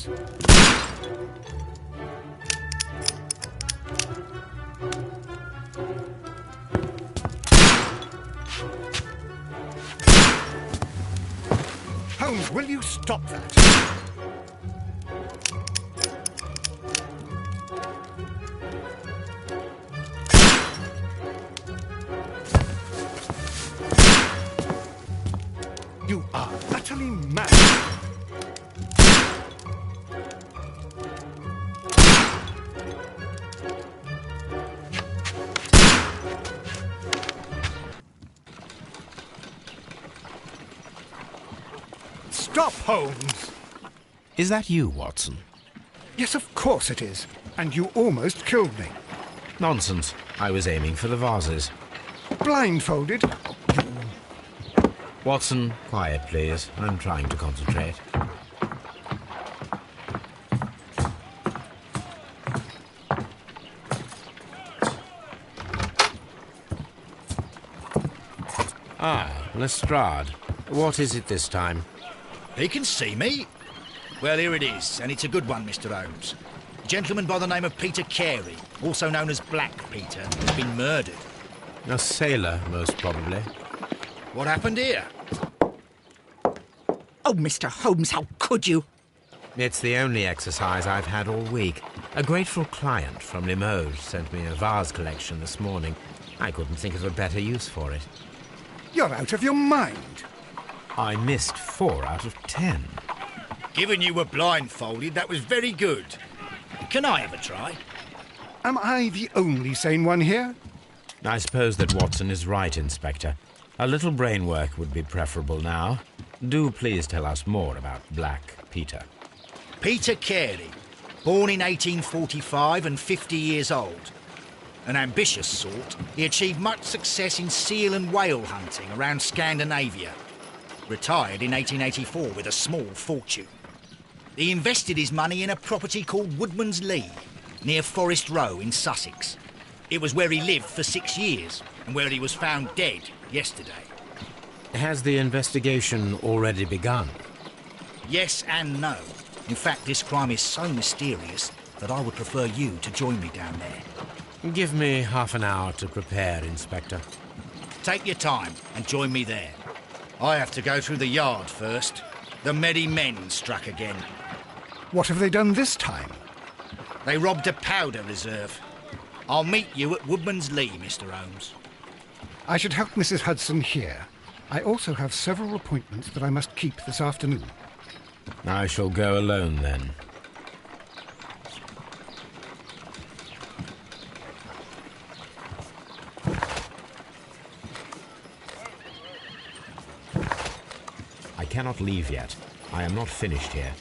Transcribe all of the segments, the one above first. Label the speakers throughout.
Speaker 1: Holmes. Holmes, will you stop that? You are utterly mad. Stop, Holmes!
Speaker 2: Is that you, Watson?
Speaker 1: Yes, of course it is. And you almost killed me.
Speaker 2: Nonsense. I was aiming for the vases.
Speaker 1: Blindfolded?
Speaker 2: Watson, quiet, please. I'm trying to concentrate. Ah, Lestrade. What is it this time?
Speaker 3: He can see me. Well, here it is, and it's a good one, Mr. Holmes. A gentleman by the name of Peter Carey, also known as Black Peter, has been murdered.
Speaker 2: A sailor, most probably.
Speaker 3: What happened here?
Speaker 4: Oh, Mr. Holmes, how could you?
Speaker 2: It's the only exercise I've had all week. A grateful client from Limoges sent me a vase collection this morning. I couldn't think of a better use for it.
Speaker 1: You're out of your mind.
Speaker 2: I missed 4 out of 10.
Speaker 3: Given you were blindfolded, that was very good. Can I have a try?
Speaker 1: Am I the only sane one here?
Speaker 2: I suppose that Watson is right, Inspector. A little brain work would be preferable now. Do please tell us more about Black Peter.
Speaker 3: Peter Carey, born in 1845 and 50 years old. An ambitious sort, he achieved much success in seal and whale hunting around Scandinavia. Retired in 1884 with a small fortune. He invested his money in a property called Woodman's Lee, near Forest Row in Sussex. It was where he lived for 6 years, and where he was found dead yesterday.
Speaker 2: Has the investigation already begun?
Speaker 3: Yes and no. In fact, this crime is so mysterious that I would prefer you to join me down there.
Speaker 2: Give me half an hour to prepare, Inspector.
Speaker 3: Take your time and join me there. I have to go through the yard first. The merry men struck again.
Speaker 1: What have they done this time?
Speaker 3: They robbed a powder reserve. I'll meet you at Woodman's Lee, Mr. Holmes.
Speaker 1: I should help Mrs. Hudson here. I also have several appointments that I must keep this afternoon.
Speaker 2: I shall go alone, then. I cannot leave yet. I am not finished here.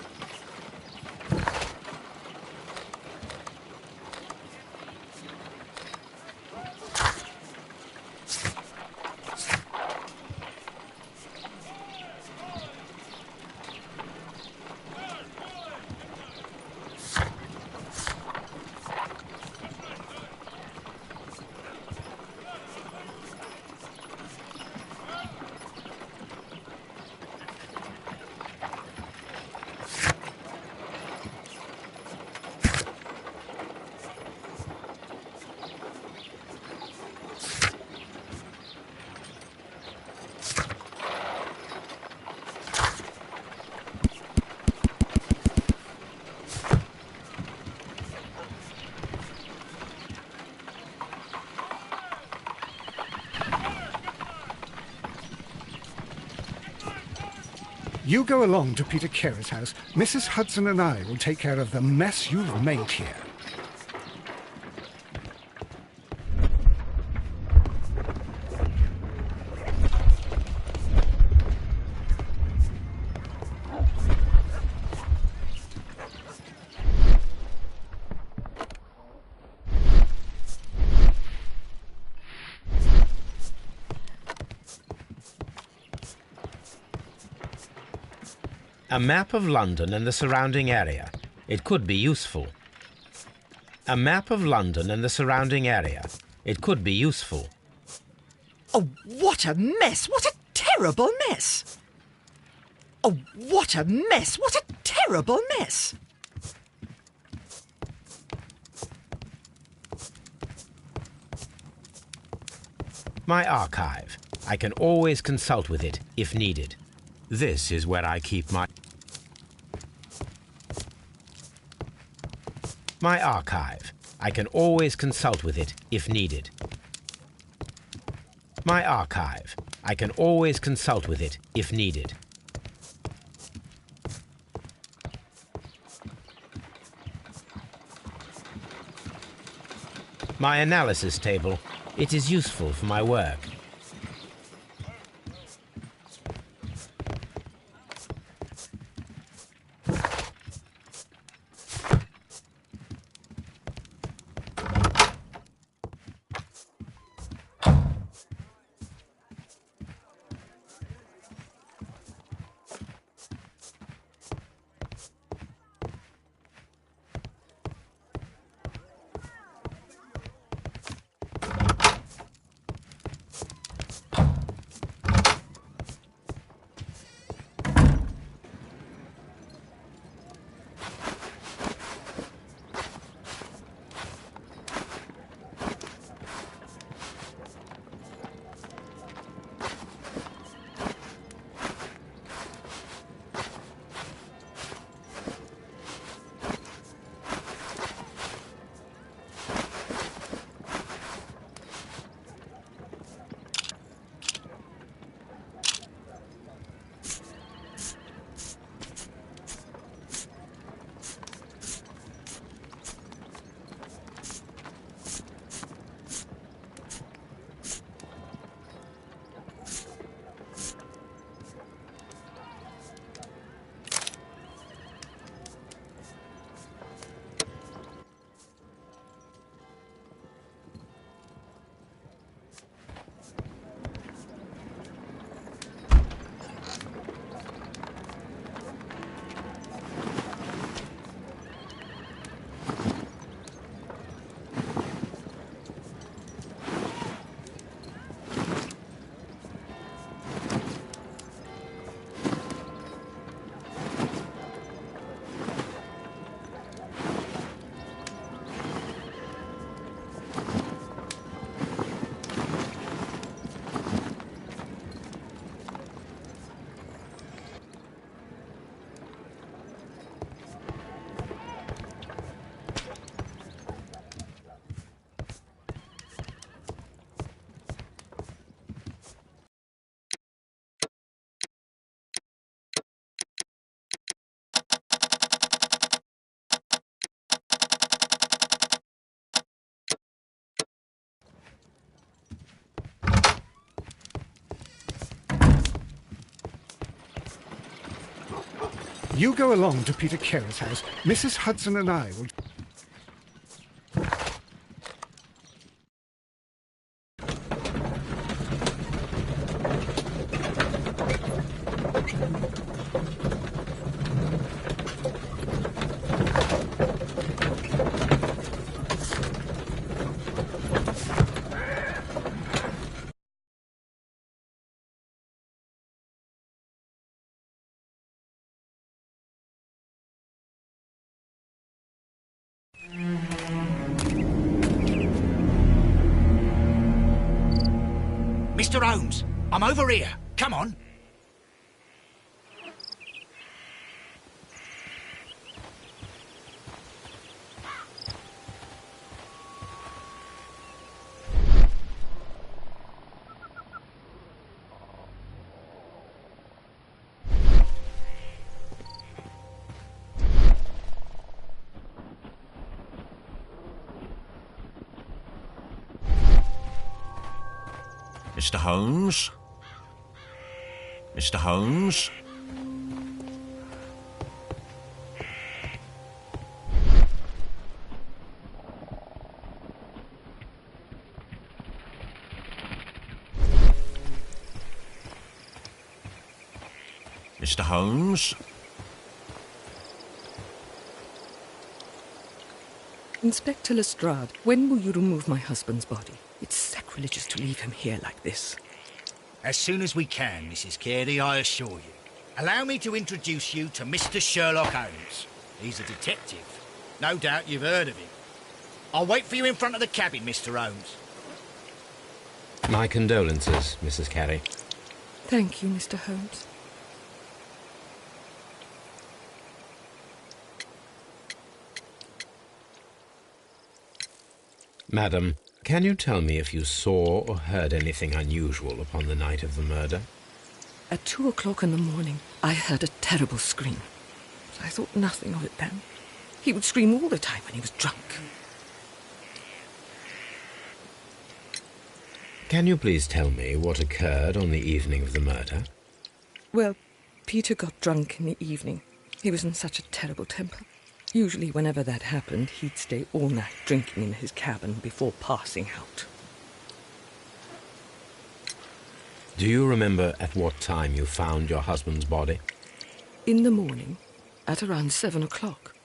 Speaker 1: You go along to Peter Carey's house. Mrs. Hudson and I will take care of the mess you've made here.
Speaker 2: A map of London and the surrounding area. It could be useful. A map of London and the surrounding area. It could be useful.
Speaker 4: Oh, what a mess! What a terrible mess! Oh, what a mess! What a terrible mess!
Speaker 2: My archive. I can always consult with it if needed. This is where I keep my archive. I can always consult with it if needed. My archive. I can always consult with it if needed. My analysis table. It is useful for my work.
Speaker 1: You go along to Peter Carey's house. Mrs. Hudson and I will...
Speaker 3: Mr. Holmes, I'm over here. Come on.
Speaker 5: Mr. Holmes? Mr. Holmes? Mr. Holmes?
Speaker 6: Inspector Lestrade, when will you remove my husband's body? It's sacrilegious to leave him here like this.
Speaker 3: As soon as we can, Mrs. Carey, I assure you. Allow me to introduce you to Mr. Sherlock Holmes. He's a detective. No doubt you've heard of him. I'll wait for you in front of the cabin, Mr. Holmes.
Speaker 2: My condolences, Mrs. Carey.
Speaker 6: Thank you, Mr. Holmes.
Speaker 2: Madam, can you tell me if you saw or heard anything unusual upon the night of the murder?
Speaker 6: At 2 o'clock in the morning, I heard a terrible scream. But I thought nothing of it then. He would scream all the time when he was drunk.
Speaker 2: Can you please tell me what occurred on the evening of the murder?
Speaker 6: Well, Peter got drunk in the evening. He was in such a terrible temper. Usually, whenever that happened, he'd stay all night drinking in his cabin before passing out.
Speaker 2: Do you remember at what time you found your husband's body?
Speaker 6: In the morning, at around 7 o'clock,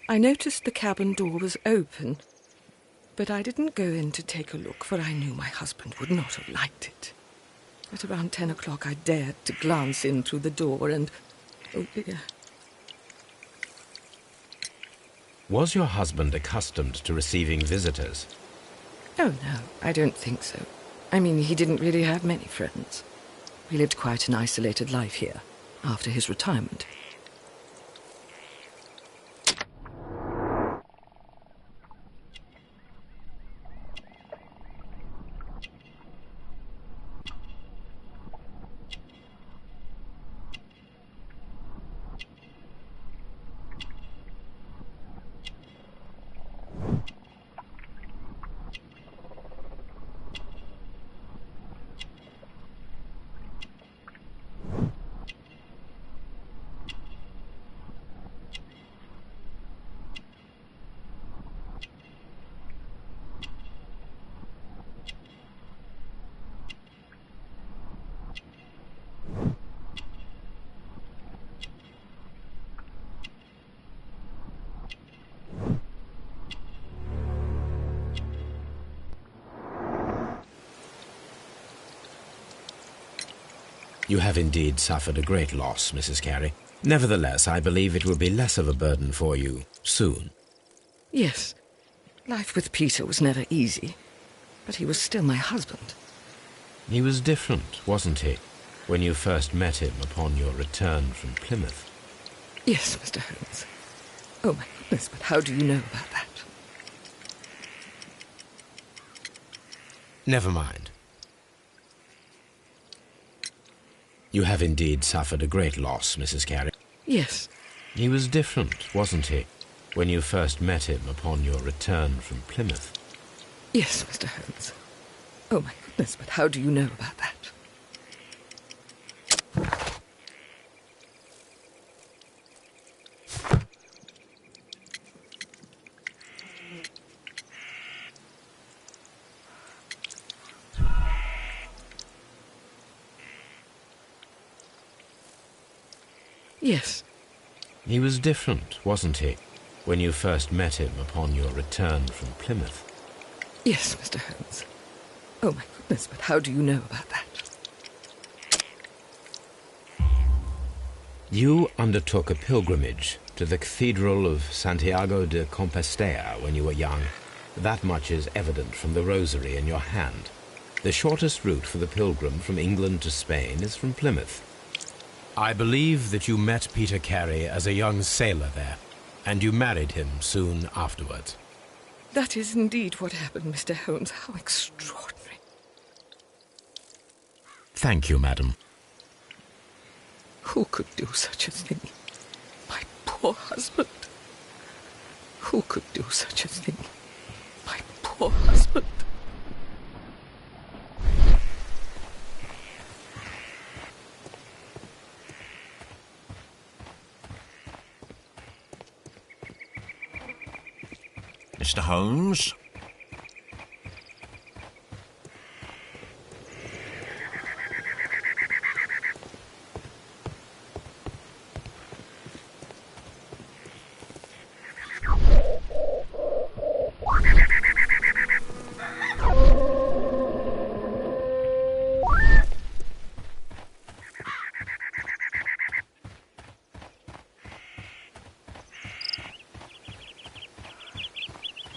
Speaker 6: I noticed the cabin door was open, but I didn't go in to take a look, for I knew my husband would not have liked it. At around 10 o'clock, I dared to glance in through the door and... oh dear.
Speaker 2: Was your husband accustomed to receiving visitors?
Speaker 6: Oh, no, I don't think so. I mean, he didn't really have many friends. He lived quite an isolated life here, after his retirement.
Speaker 2: You have indeed suffered a great loss, Mrs. Carey. Nevertheless, I believe it will be less of a burden for you soon.
Speaker 6: Yes, life with Peter was never easy, but he was still my husband.
Speaker 2: He was different, wasn't he, when you first met him upon your return from Plymouth?
Speaker 6: Yes, Mr. Holmes. Oh, my goodness, but how do you know about that?
Speaker 2: Never mind. You have indeed suffered a great loss, Mrs. Carey.
Speaker 6: Yes.
Speaker 2: He was different, wasn't he, when you first met him upon your return from Plymouth?
Speaker 6: Yes, Mr. Holmes. Oh, my goodness, but how do you know about that? Yes.
Speaker 2: He was different, wasn't he, when you first met him upon your return from Plymouth?
Speaker 6: Yes, Mr. Holmes. Oh, my goodness, but how do you know about that?
Speaker 2: You undertook a pilgrimage to the Cathedral of Santiago de Compostela when you were young. That much is evident from the rosary in your hand. The shortest route for the pilgrim from England to Spain is from Plymouth. I believe that you met Peter Carey as a young sailor there, and you married him soon afterwards.
Speaker 6: That is indeed what happened, Mr. Holmes. How extraordinary.
Speaker 2: Thank you, madam.
Speaker 6: Who could do such a thing? My poor husband. Who could do such a thing? My poor husband.
Speaker 5: Mr. Holmes?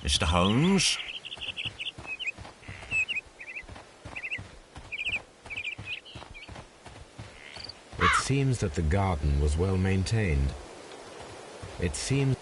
Speaker 5: Mr. Holmes?
Speaker 2: seems that the garden was well maintained. It seems...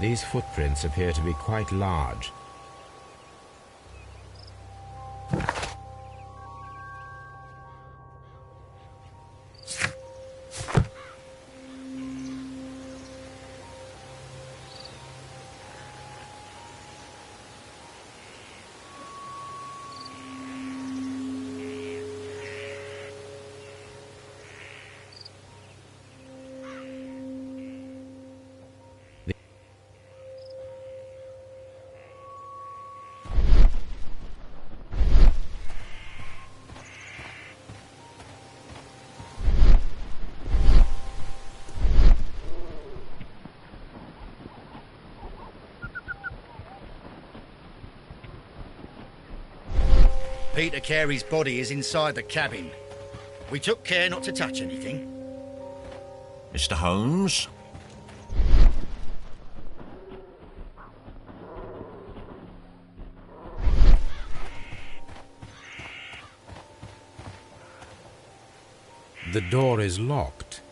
Speaker 2: These footprints appear to be quite large.
Speaker 3: Peter Carey's body is inside the cabin. We took care not to touch anything.
Speaker 5: Mr. Holmes?
Speaker 2: The door is locked.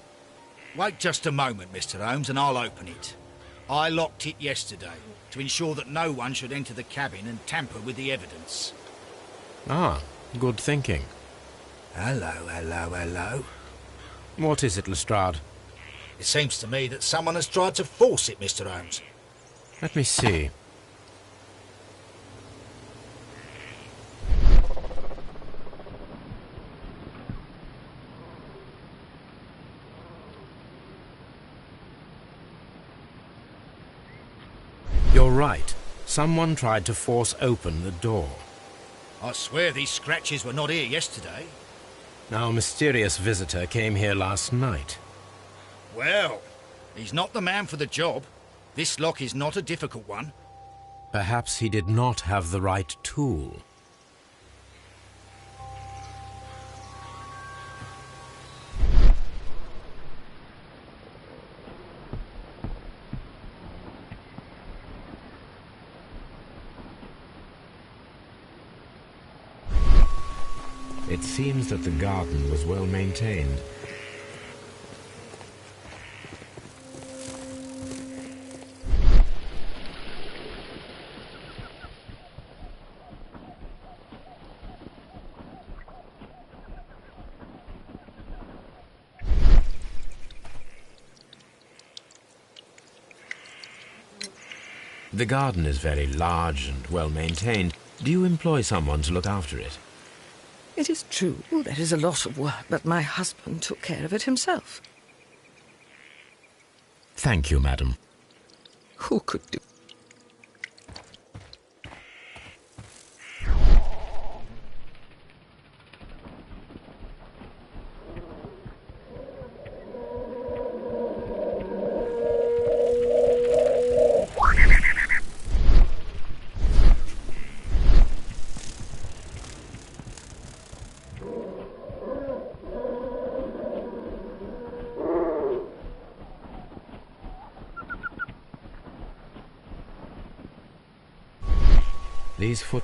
Speaker 3: Wait just a moment, Mr. Holmes, and I'll open it. I locked it yesterday to ensure that no one should enter the cabin and tamper with the evidence.
Speaker 2: Ah, good thinking.
Speaker 3: Hello, hello, hello.
Speaker 2: What is it, Lestrade?
Speaker 3: It seems to me that someone has tried to force it, Mr. Holmes.
Speaker 2: Let me see. You're right. Someone tried to force open the door.
Speaker 3: I swear these scratches were not here yesterday.
Speaker 2: Our mysterious visitor came here last night.
Speaker 3: Well, he's not the man for the job. This lock is not a difficult one.
Speaker 2: Perhaps he did not have the right tool. It seems that the garden was well maintained. The garden is very large and well maintained. Do you employ someone to look after it?
Speaker 6: It is true, there is a lot of work, but my husband took care of it himself.
Speaker 2: Thank you, madam.
Speaker 6: Who could do?
Speaker 2: These foot...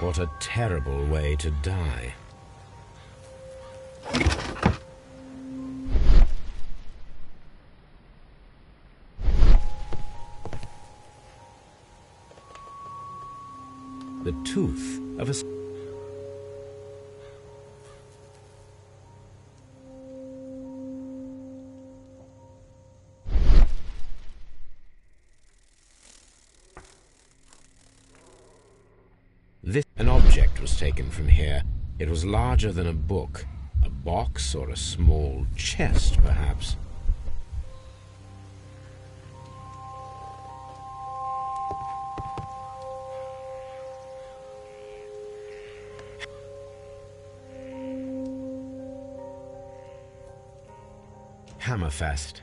Speaker 2: What a terrible way to die. The tooth of a... An object was taken from here. It was larger than a book, a box or a small chest, perhaps. Hammerfest.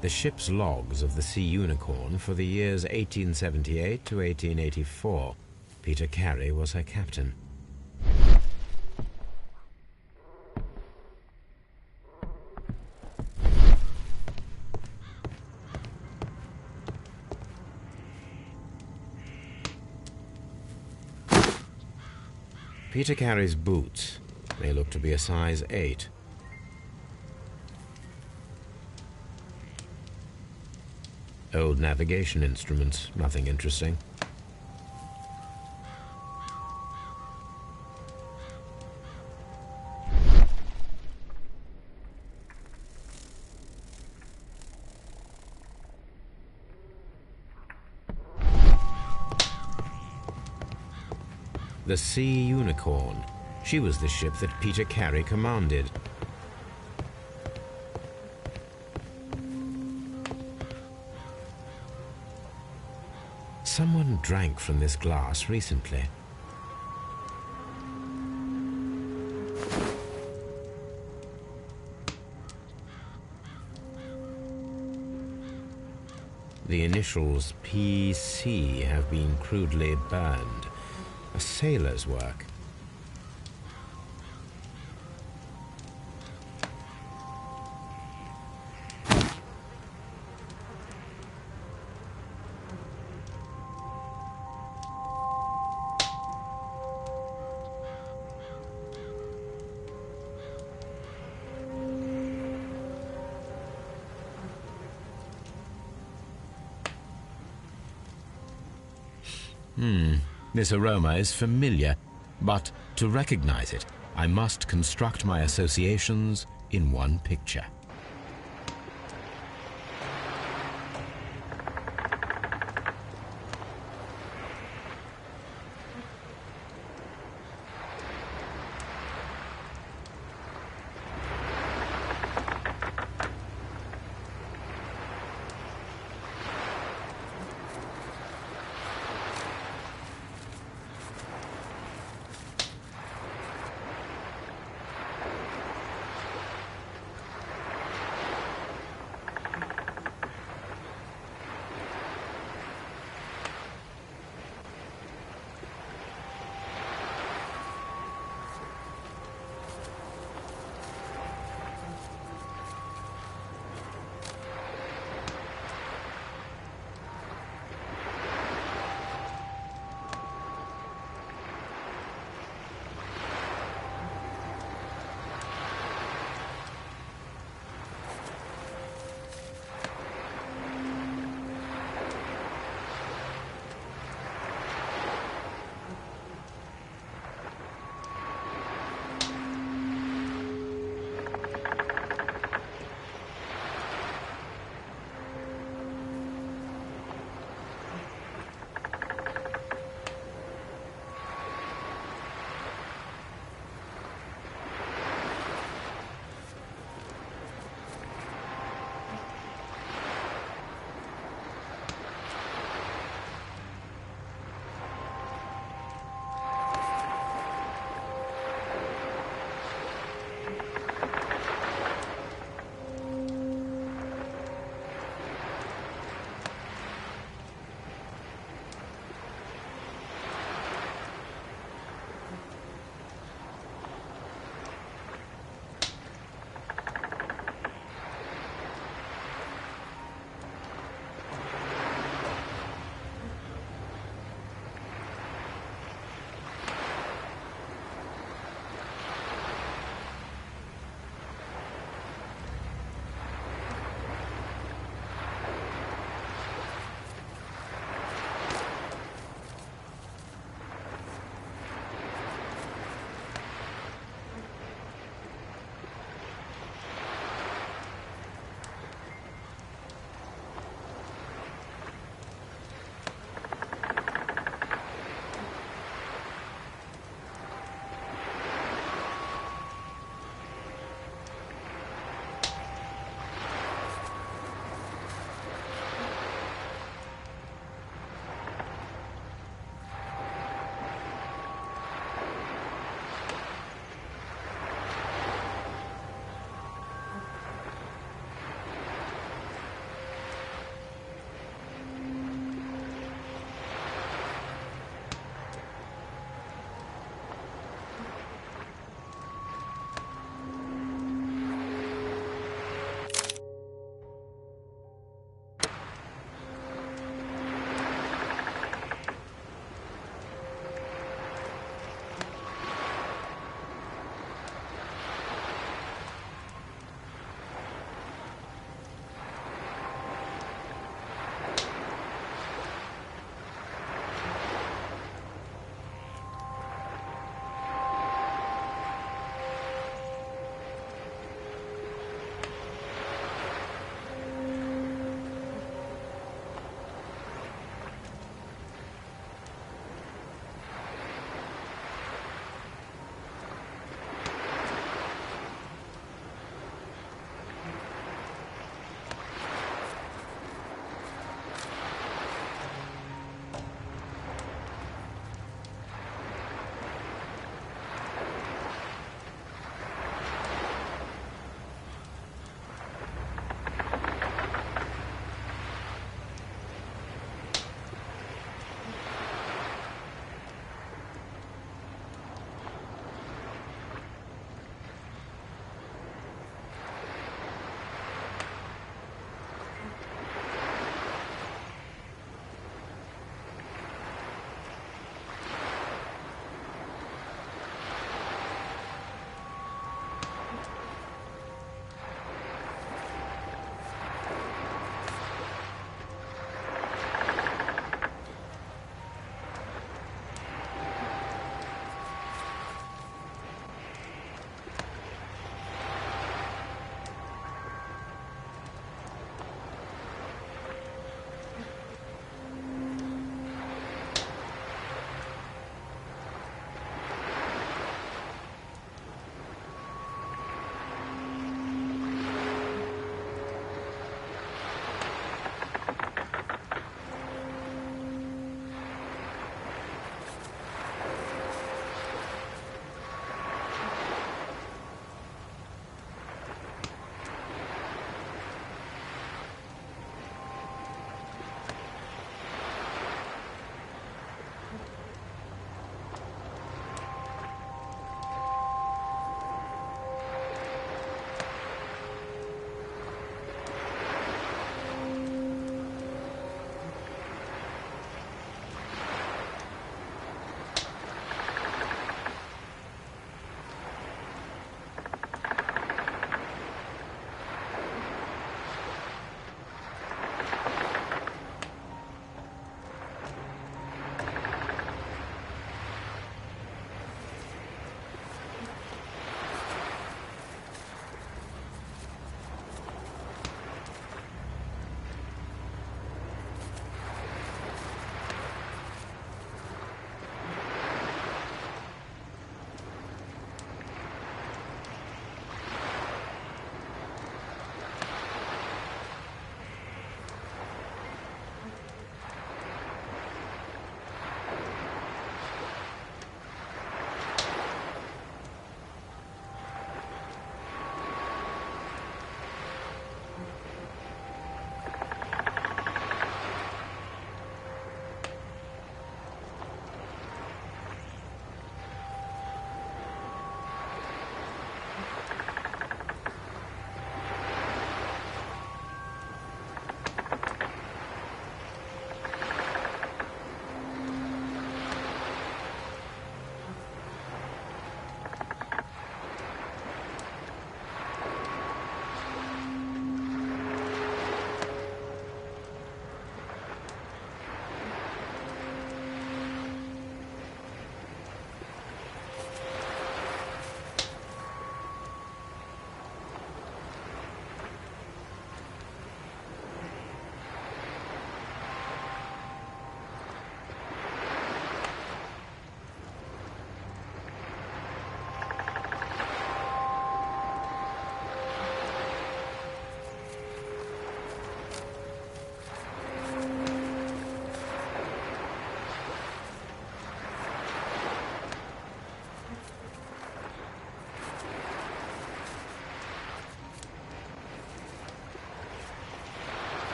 Speaker 2: The ship's logs of the Sea Unicorn for the years 1878 to 1884. Peter Carey was her captain. Peter Carey's boots. They look to be a size 8. Old navigation instruments, nothing interesting. The Sea Unicorn. She was the ship that Peter Carey commanded. Someone drank from this glass recently. The initials PC have been crudely burned. A sailor's work. This aroma is familiar, but to recognize it, I must construct my associations in one picture.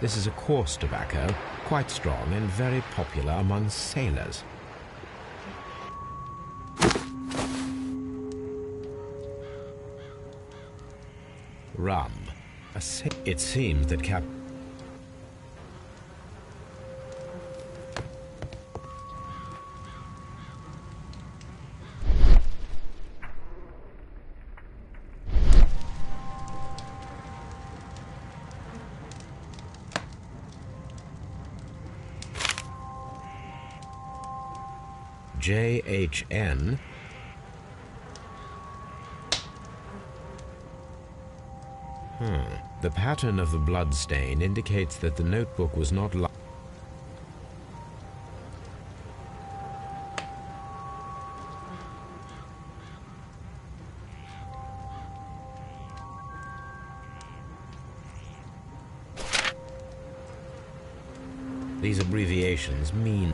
Speaker 2: This is a coarse tobacco, quite strong and very popular among sailors. Rum. It seems that JHN The pattern of the blood stain indicates that the notebook was not These abbreviations mean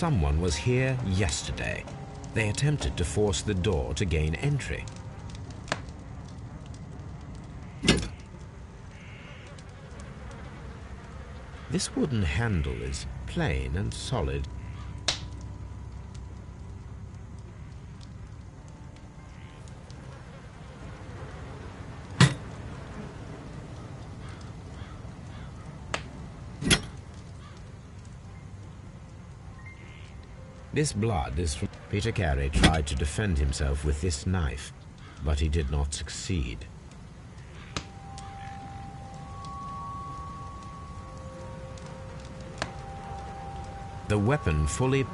Speaker 2: someone was here yesterday. They attempted to force the door to gain entry. This wooden handle is plain and solid. This blood is from... Peter Carey tried to defend himself with this knife, but he did not succeed. The weapon fully...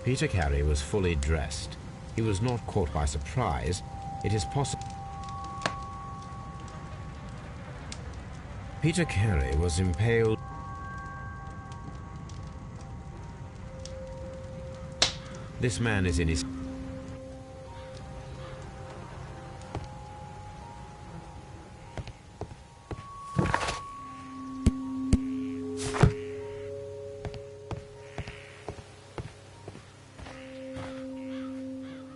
Speaker 2: Peter Carey was fully dressed. He was not caught by surprise. It is possible... Peter Carey was impaled... This man is in his...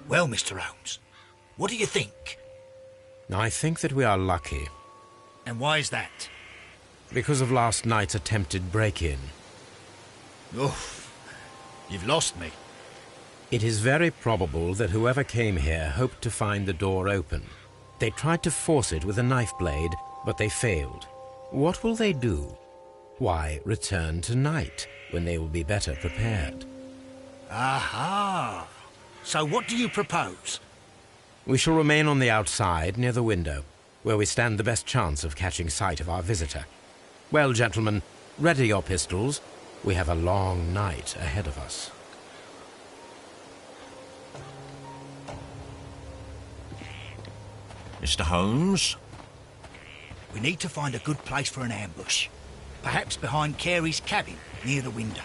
Speaker 3: Well, Mr. Holmes, what do you think?
Speaker 2: I think that we are lucky.
Speaker 3: And why is that?
Speaker 2: Because of last night's attempted break-in.
Speaker 3: Oof, you've lost me.
Speaker 2: It is very probable that whoever came here hoped to find the door open. They tried to force it with a knife blade, but they failed. What will they do? Why, return tonight, when they will be better prepared.
Speaker 3: Aha! So what do you propose?
Speaker 2: We shall remain on the outside, near the window, where we stand the best chance of catching sight of our visitor. Well, gentlemen, ready your pistols. We have a long night ahead of us.
Speaker 5: Mr. Holmes?
Speaker 3: We need to find a good place for an ambush. Perhaps behind Carey's cabin, near the window.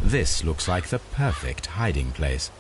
Speaker 2: This looks like the perfect hiding place.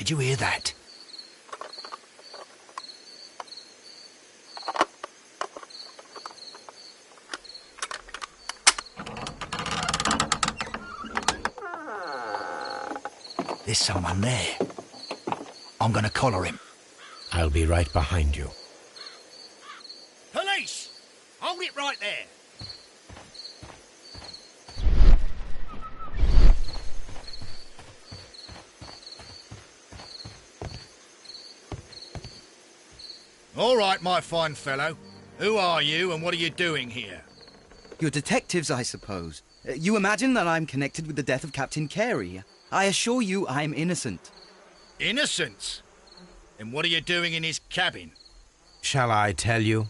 Speaker 3: Did you hear that? There's someone there. I'm gonna collar him.
Speaker 2: I'll be right behind you.
Speaker 3: Police! Hold it right there. All right, my fine fellow. Who are you and what are you doing here?
Speaker 4: You're detectives, I suppose. You imagine that I'm connected with the death of Captain Carey. I assure you I'm innocent.
Speaker 3: Innocent? Then what are you doing in his cabin?
Speaker 2: Shall I tell you?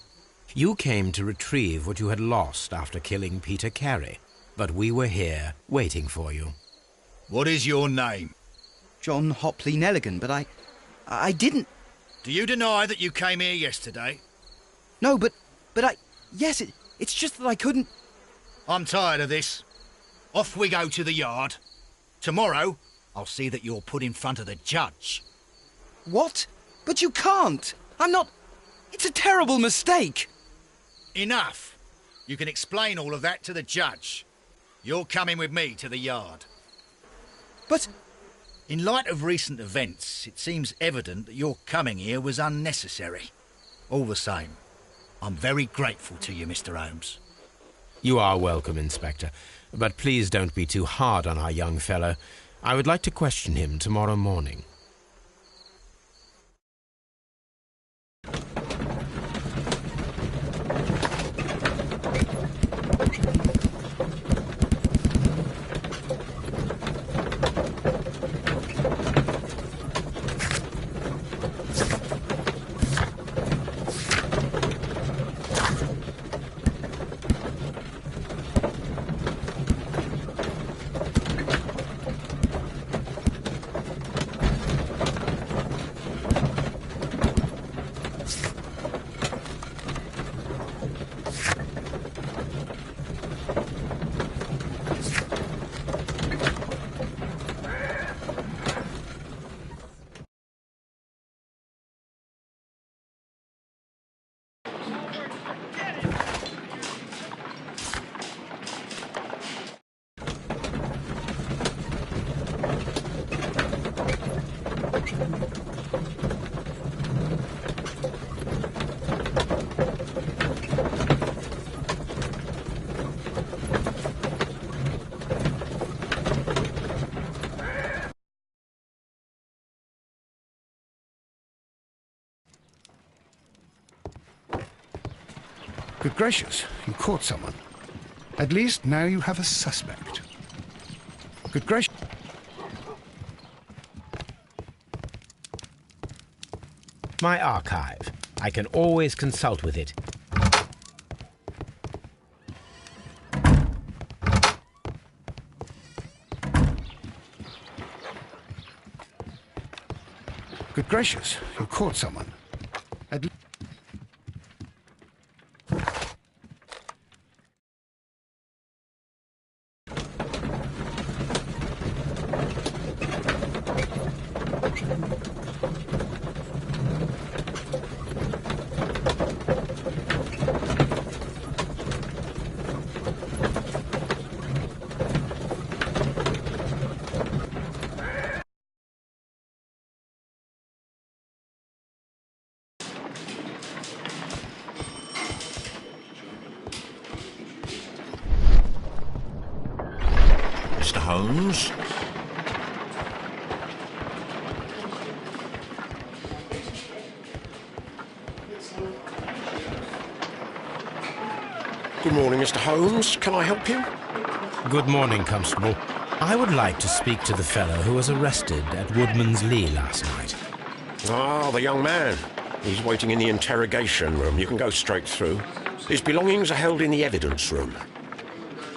Speaker 2: You came to retrieve what you had lost after killing Peter Carey, but we were here waiting for you.
Speaker 3: What is your name?
Speaker 4: John Hopley Nelligan, but I didn't...
Speaker 3: Do you deny that you came here yesterday?
Speaker 4: No, but yes, it's just that I couldn't...
Speaker 3: I'm tired of this. Off we go to the yard. Tomorrow, I'll see that you're put in front of the judge.
Speaker 4: What? But you can't! I'm not... It's a terrible mistake!
Speaker 3: Enough! You can explain all of that to the judge. You're coming with me to the yard.
Speaker 4: But...
Speaker 3: In light of recent events, it seems evident that your coming here was unnecessary. All the same, I'm very grateful to you, Mr. Holmes.
Speaker 2: You are welcome, Inspector, but please don't be too hard on our young fellow. I would like to question him tomorrow morning.
Speaker 1: Good gracious, you caught someone. At least now you have a suspect. Good gracious.
Speaker 2: My archive. I can always consult with it.
Speaker 1: Good gracious, you caught someone. At
Speaker 5: Mr. Holmes?
Speaker 7: Good morning, Mr. Holmes. Can I help you?
Speaker 2: Good morning, Constable. I would like to speak to the fellow who was arrested at Woodman's Lee last night.
Speaker 7: Ah, the young man. He's waiting in the interrogation room. You can go straight through. His belongings are held in the evidence room.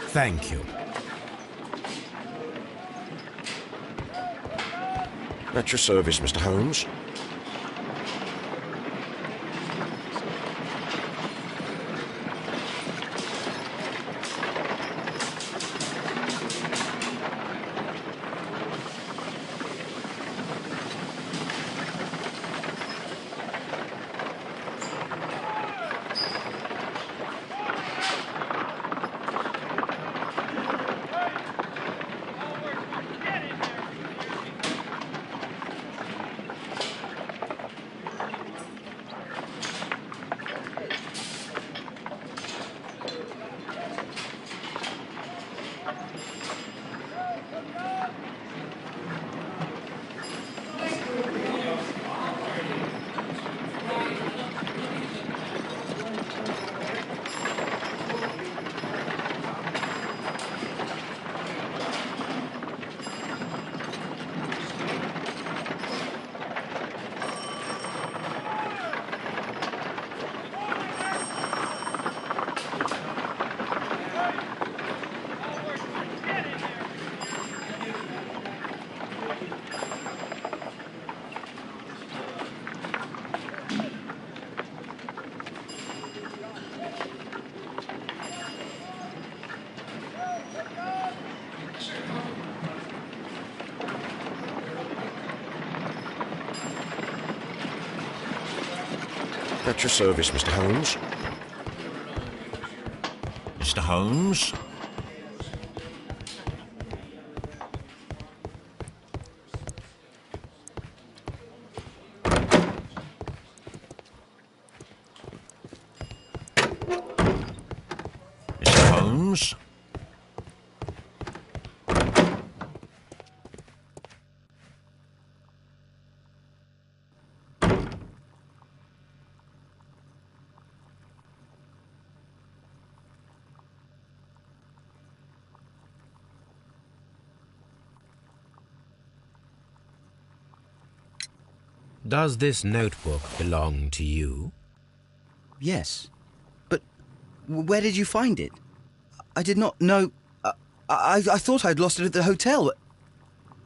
Speaker 2: Thank you.
Speaker 7: At your service, Mr. Holmes. At your service, Mr. Holmes.
Speaker 5: Mr. Holmes? Mr. Holmes?
Speaker 2: Does this notebook belong to you?
Speaker 4: Yes. But where did you find it? I did not know... I thought I'd lost it at the hotel.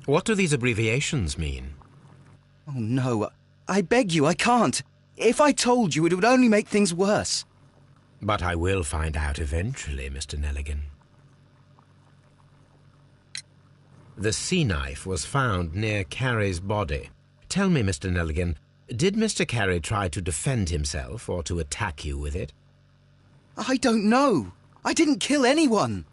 Speaker 2: What do these abbreviations mean?
Speaker 4: Oh, no. I beg you, I can't. If I told you, it would only make things worse.
Speaker 2: But I will find out eventually, Mr. Nelligan. The sea knife was found near Carey's body. Tell me, Mr. Nelligan, did Mr. Carey try to defend himself or to attack you with it?
Speaker 4: I don't know. I didn't kill anyone.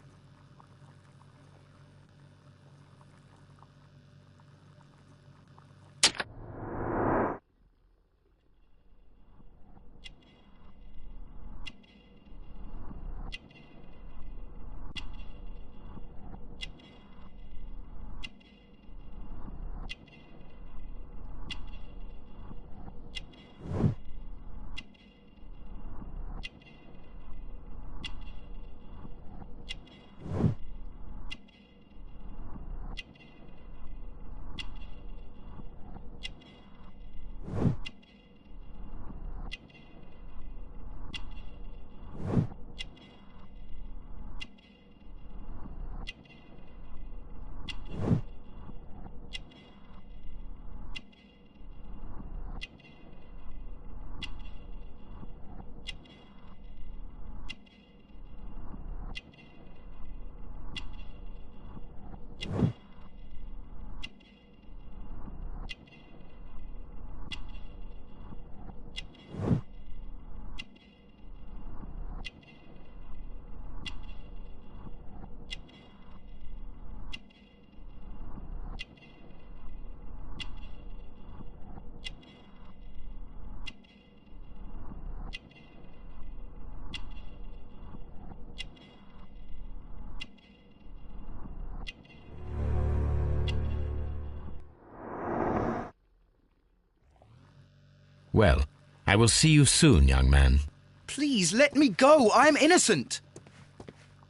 Speaker 2: Well, I will see you soon, young man.
Speaker 4: Please, let me go. I'm innocent.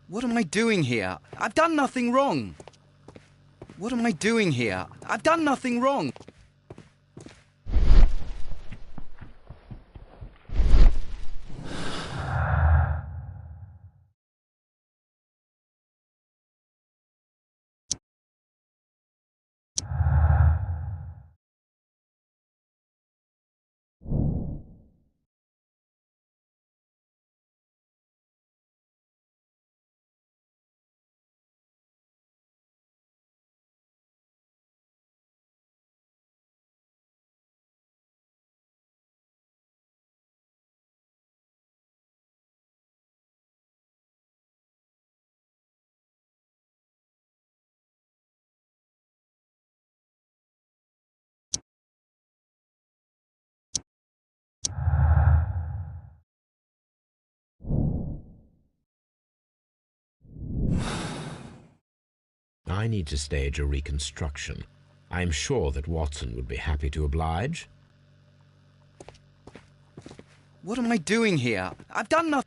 Speaker 4: What am I doing here? I've done nothing wrong. What am I doing here? I've done nothing wrong.
Speaker 2: I need to stage a reconstruction. I am sure that Watson would be happy to oblige.
Speaker 4: What am I doing here? I've done nothing.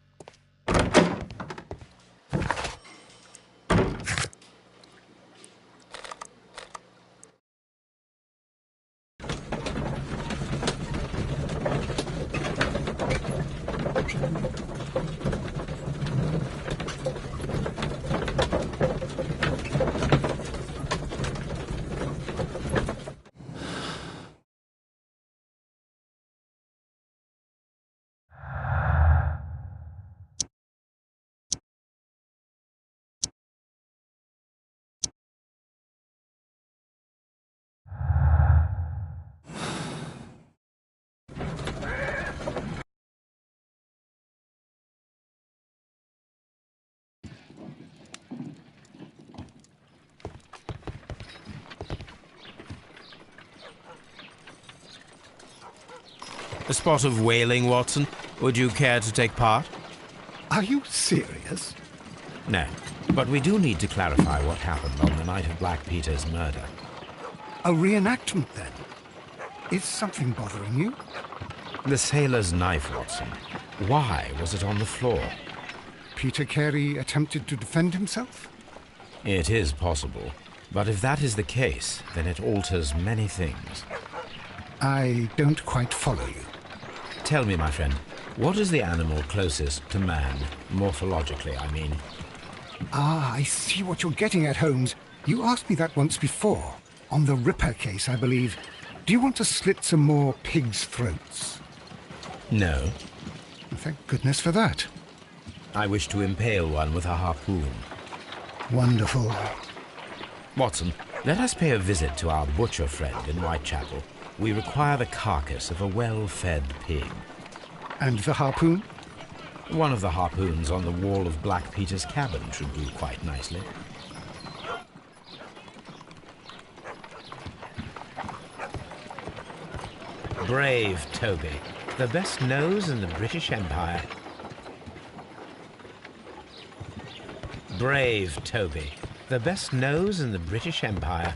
Speaker 2: A spot of whaling, Watson? Would you care to take part?
Speaker 1: Are you serious?
Speaker 2: No, but we do need to clarify what happened on the night of Black Peter's murder.
Speaker 1: A reenactment, then? Is something bothering you?
Speaker 2: The sailor's knife, Watson. Why was it on the floor?
Speaker 1: Peter Carey attempted to defend himself?
Speaker 2: It is possible, but if that is the case, then it alters many things.
Speaker 1: I don't quite follow you.
Speaker 2: Tell me, my friend, what is the animal closest to man, morphologically, I mean?
Speaker 1: Ah, I see what you're getting at, Holmes. You asked me that once before. On the Ripper case, I believe. Do you want to slit some more pigs' throats?
Speaker 2: No.
Speaker 1: Thank goodness for that.
Speaker 2: I wish to impale one with a harpoon.
Speaker 1: Wonderful.
Speaker 2: Watson, let us pay a visit to our butcher friend in Whitechapel. We require the carcass of a well-fed pig.
Speaker 1: And the harpoon?
Speaker 2: One of the harpoons on the wall of Black Peter's cabin should do quite nicely. Brave Toby, the best nose in the British Empire. Brave Toby, the best nose in the British Empire.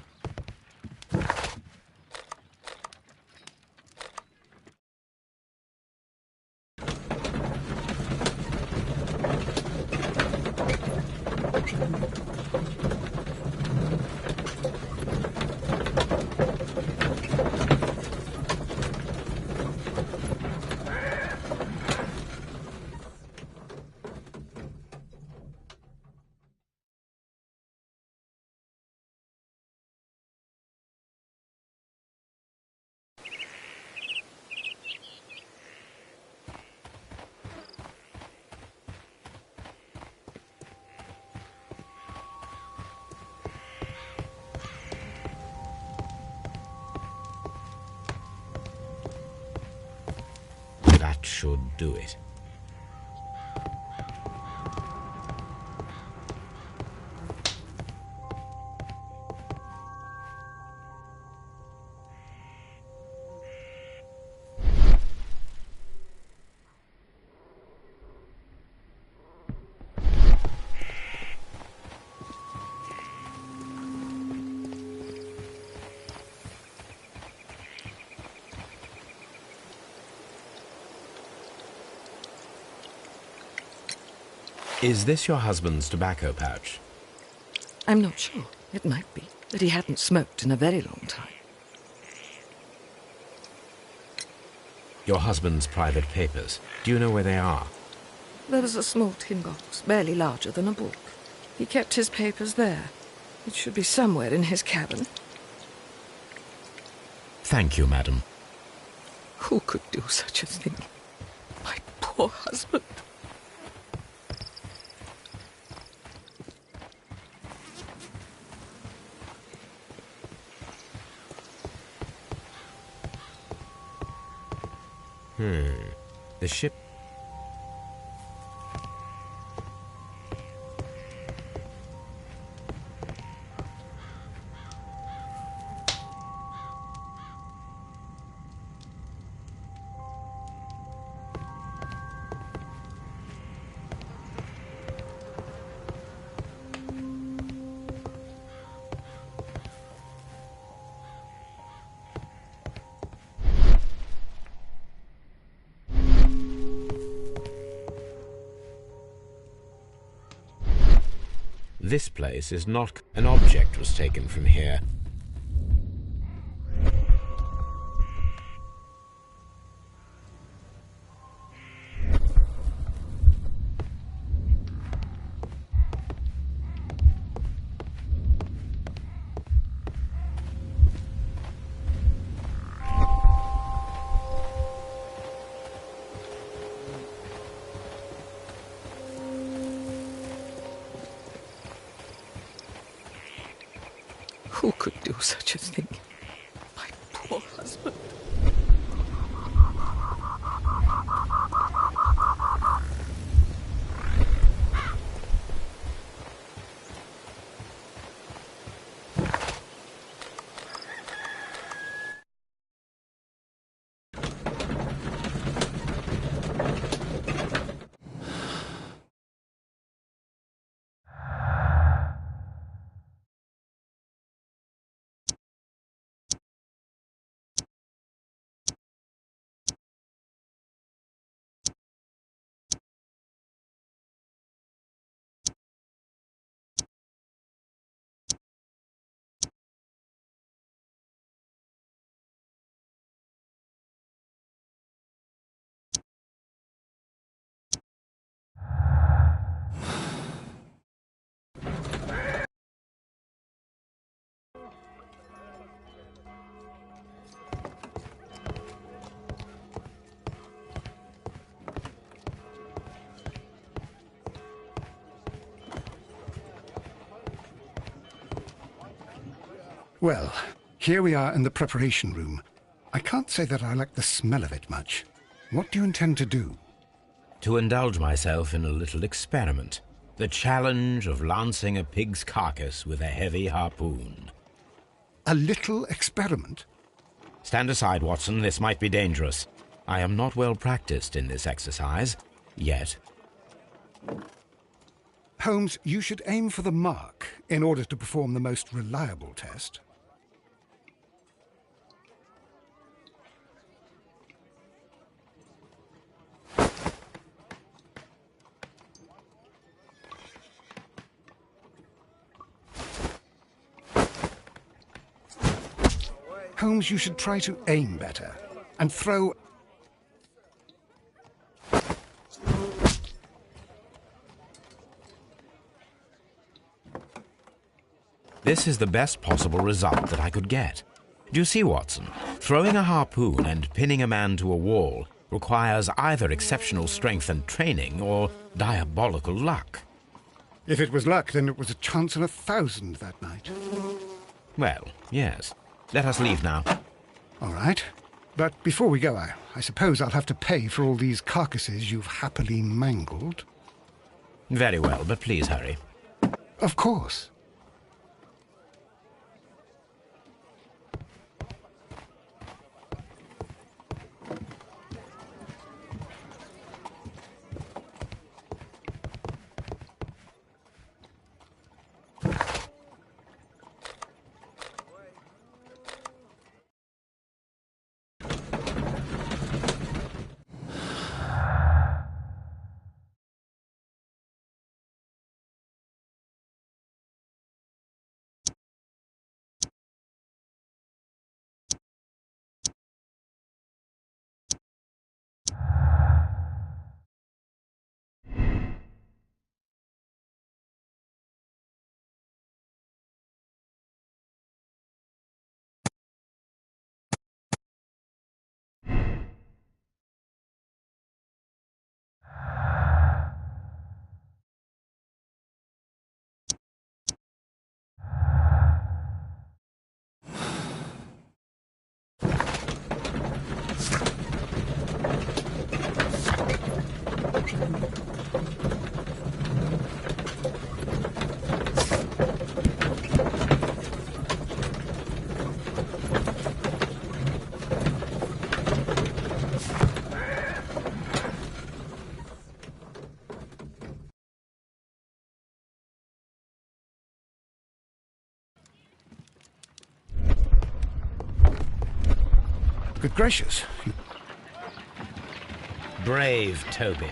Speaker 2: That should do it. Is this your husband's tobacco pouch?
Speaker 6: I'm not sure. It might be that he hadn't smoked in a very long time.
Speaker 2: Your husband's private papers. Do you know where they are?
Speaker 6: There was a small tin box, barely larger than a book. He kept his papers there. It should be somewhere in his cabin.
Speaker 2: Thank you, madam.
Speaker 6: Who could do such a thing? My poor husband.
Speaker 2: The ship... This place is not... An object was taken from here.
Speaker 6: Who could do such a thing? My poor husband.
Speaker 1: Well, here we are in the preparation room. I can't say that I like the smell of it much. What do you intend to do?
Speaker 2: To indulge myself in a little experiment. The challenge of lancing a pig's carcass with a heavy harpoon.
Speaker 1: A little experiment?
Speaker 2: Stand aside, Watson. This might be dangerous. I am not well practiced in this exercise, yet.
Speaker 1: Holmes, you should aim for the mark in order to perform the most reliable test. Holmes, you should try to aim better and throw.
Speaker 2: This is the best possible result that I could get. Do you see, Watson? Throwing a harpoon and pinning a man to a wall requires either exceptional strength and training or diabolical luck.
Speaker 1: If it was luck, then it was a chance in 1,000 that night.
Speaker 2: Well, yes. Let us leave now.
Speaker 1: All right. But before we go, I suppose I'll have to pay for all these carcasses you've happily mangled.
Speaker 2: Very well, but please hurry.
Speaker 1: Of course. Good gracious.
Speaker 2: Brave Toby.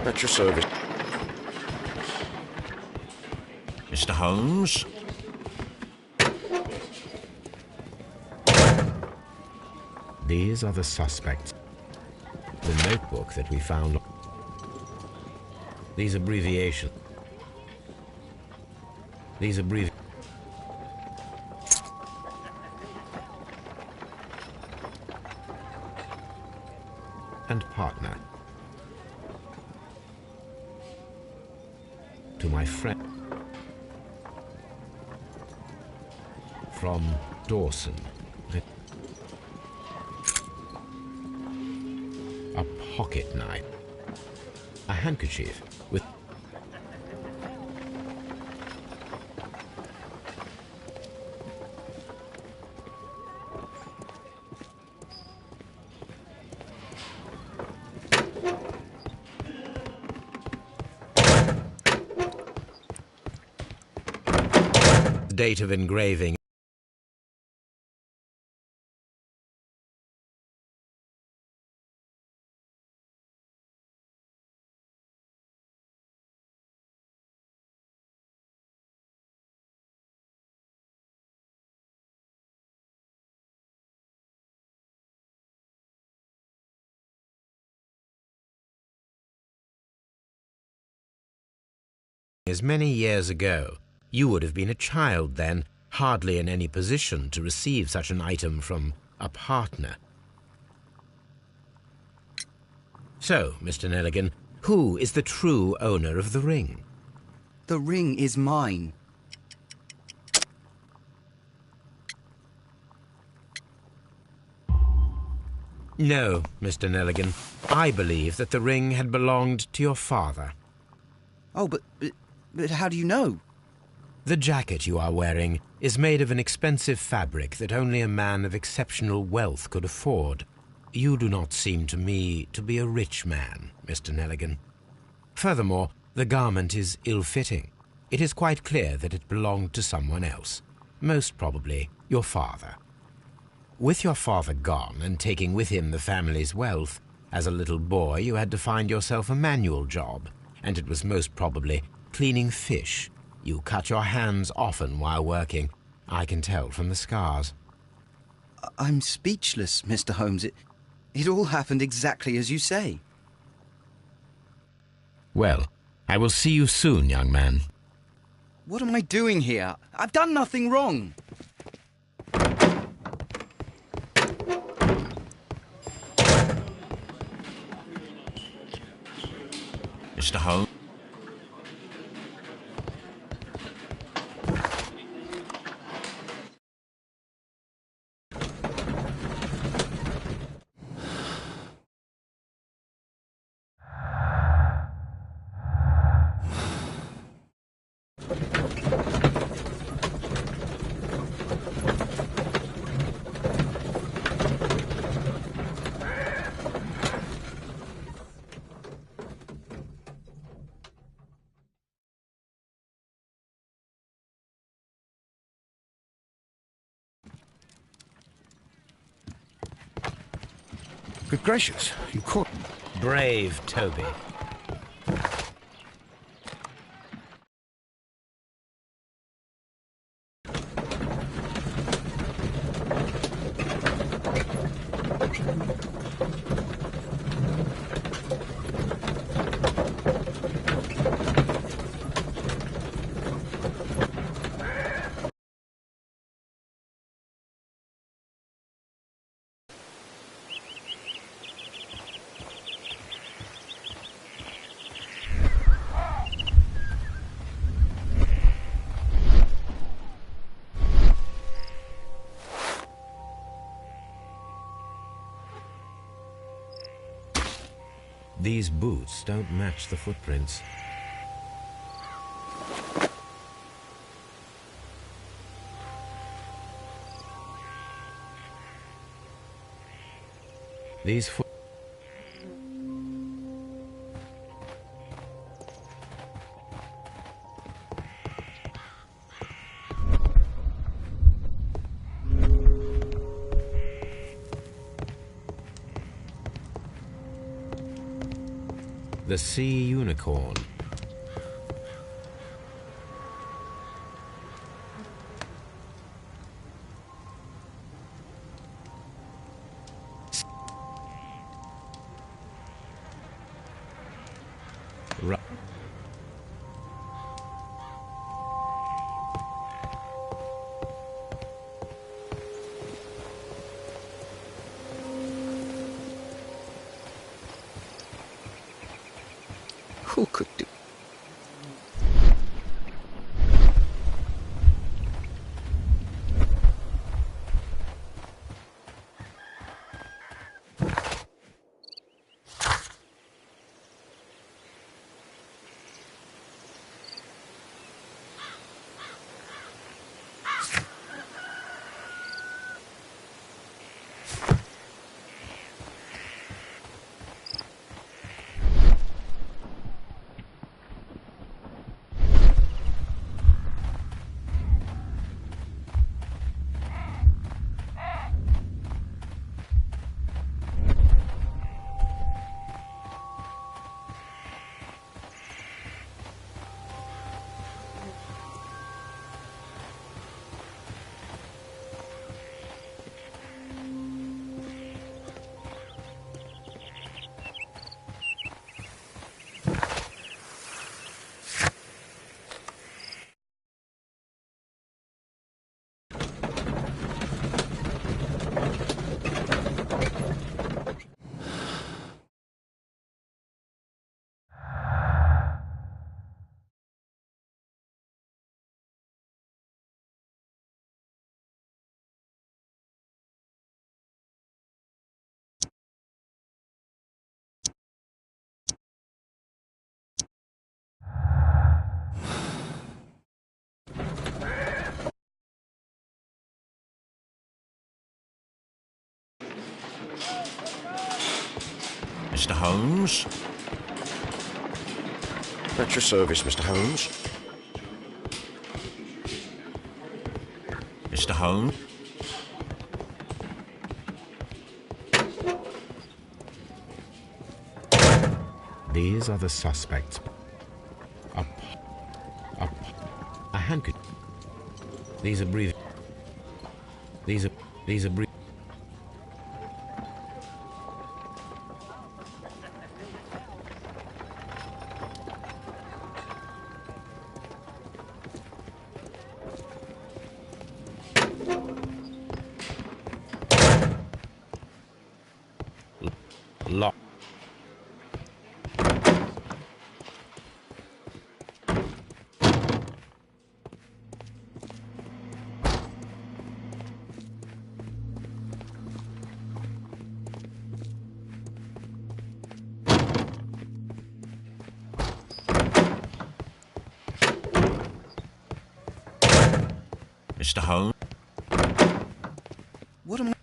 Speaker 7: At your service.
Speaker 5: Mr. Holmes?
Speaker 2: These are the suspects. The notebook that we found. These abbreviations. And partner. To my friend. From Dawson. A pocket knife. A handkerchief with... date of engraving As many years ago, you would have been a child then, hardly in any position to receive such an item from a partner. So, Mr. Nelligan, who is the true owner of the ring?
Speaker 4: The ring is mine.
Speaker 2: No, Mr. Nelligan. I believe that the ring had belonged to your father.
Speaker 4: Oh, but how do you know?
Speaker 2: The jacket you are wearing is made of an expensive fabric that only a man of exceptional wealth could afford. You do not seem to me to be a rich man, Mr. Nelligan. Furthermore, the garment is ill-fitting. It is quite clear that it belonged to someone else, most probably your father. With your father gone and taking with him the family's wealth, as a little boy you had to find yourself a manual job, and it was most probably cleaning fish. You cut your hands often while working. I can tell from the scars.
Speaker 4: I'm speechless, Mr. Holmes. It all happened exactly as you say.
Speaker 2: Well, I will see you soon, young man.
Speaker 4: What am I doing here? I've done nothing wrong.
Speaker 5: Mr. Holmes?
Speaker 1: Good gracious, you caught...
Speaker 2: Brave Toby. These boots don't match the footprints. These foot... The sea unicorn.
Speaker 6: Who could do?
Speaker 5: Mr. Holmes?
Speaker 7: At your service, Mr. Holmes.
Speaker 5: Mr. Holmes?
Speaker 2: These are the suspects. A handkerchief. These are breathing. These are breathing. Lock.
Speaker 5: Mr. Holmes?
Speaker 4: What am I...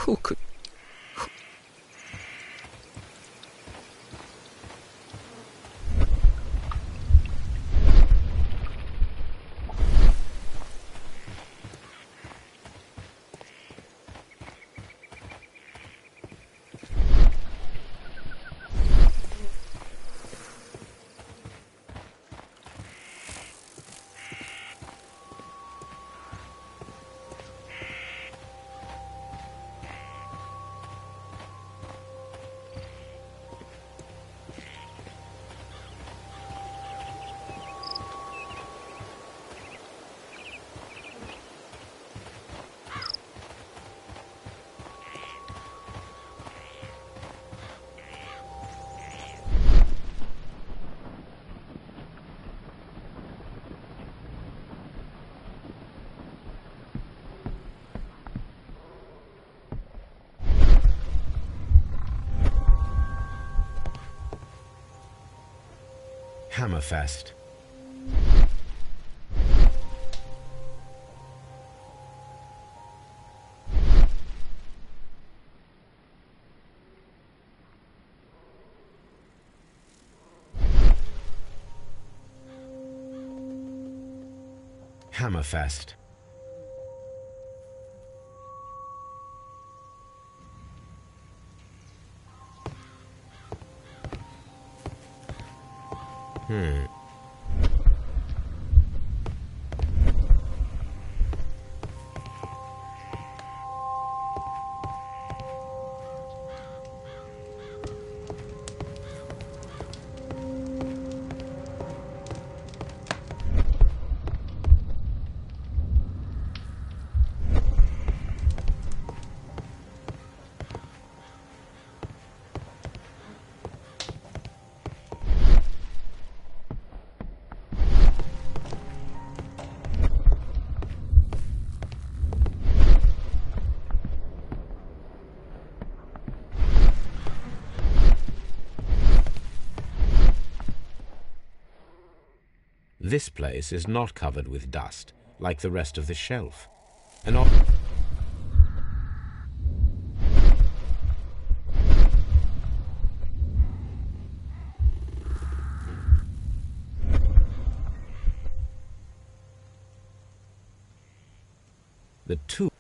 Speaker 6: Who could...
Speaker 2: Hammerfest. Hammerfest. This place is not covered with dust, like the rest of the shelf. The two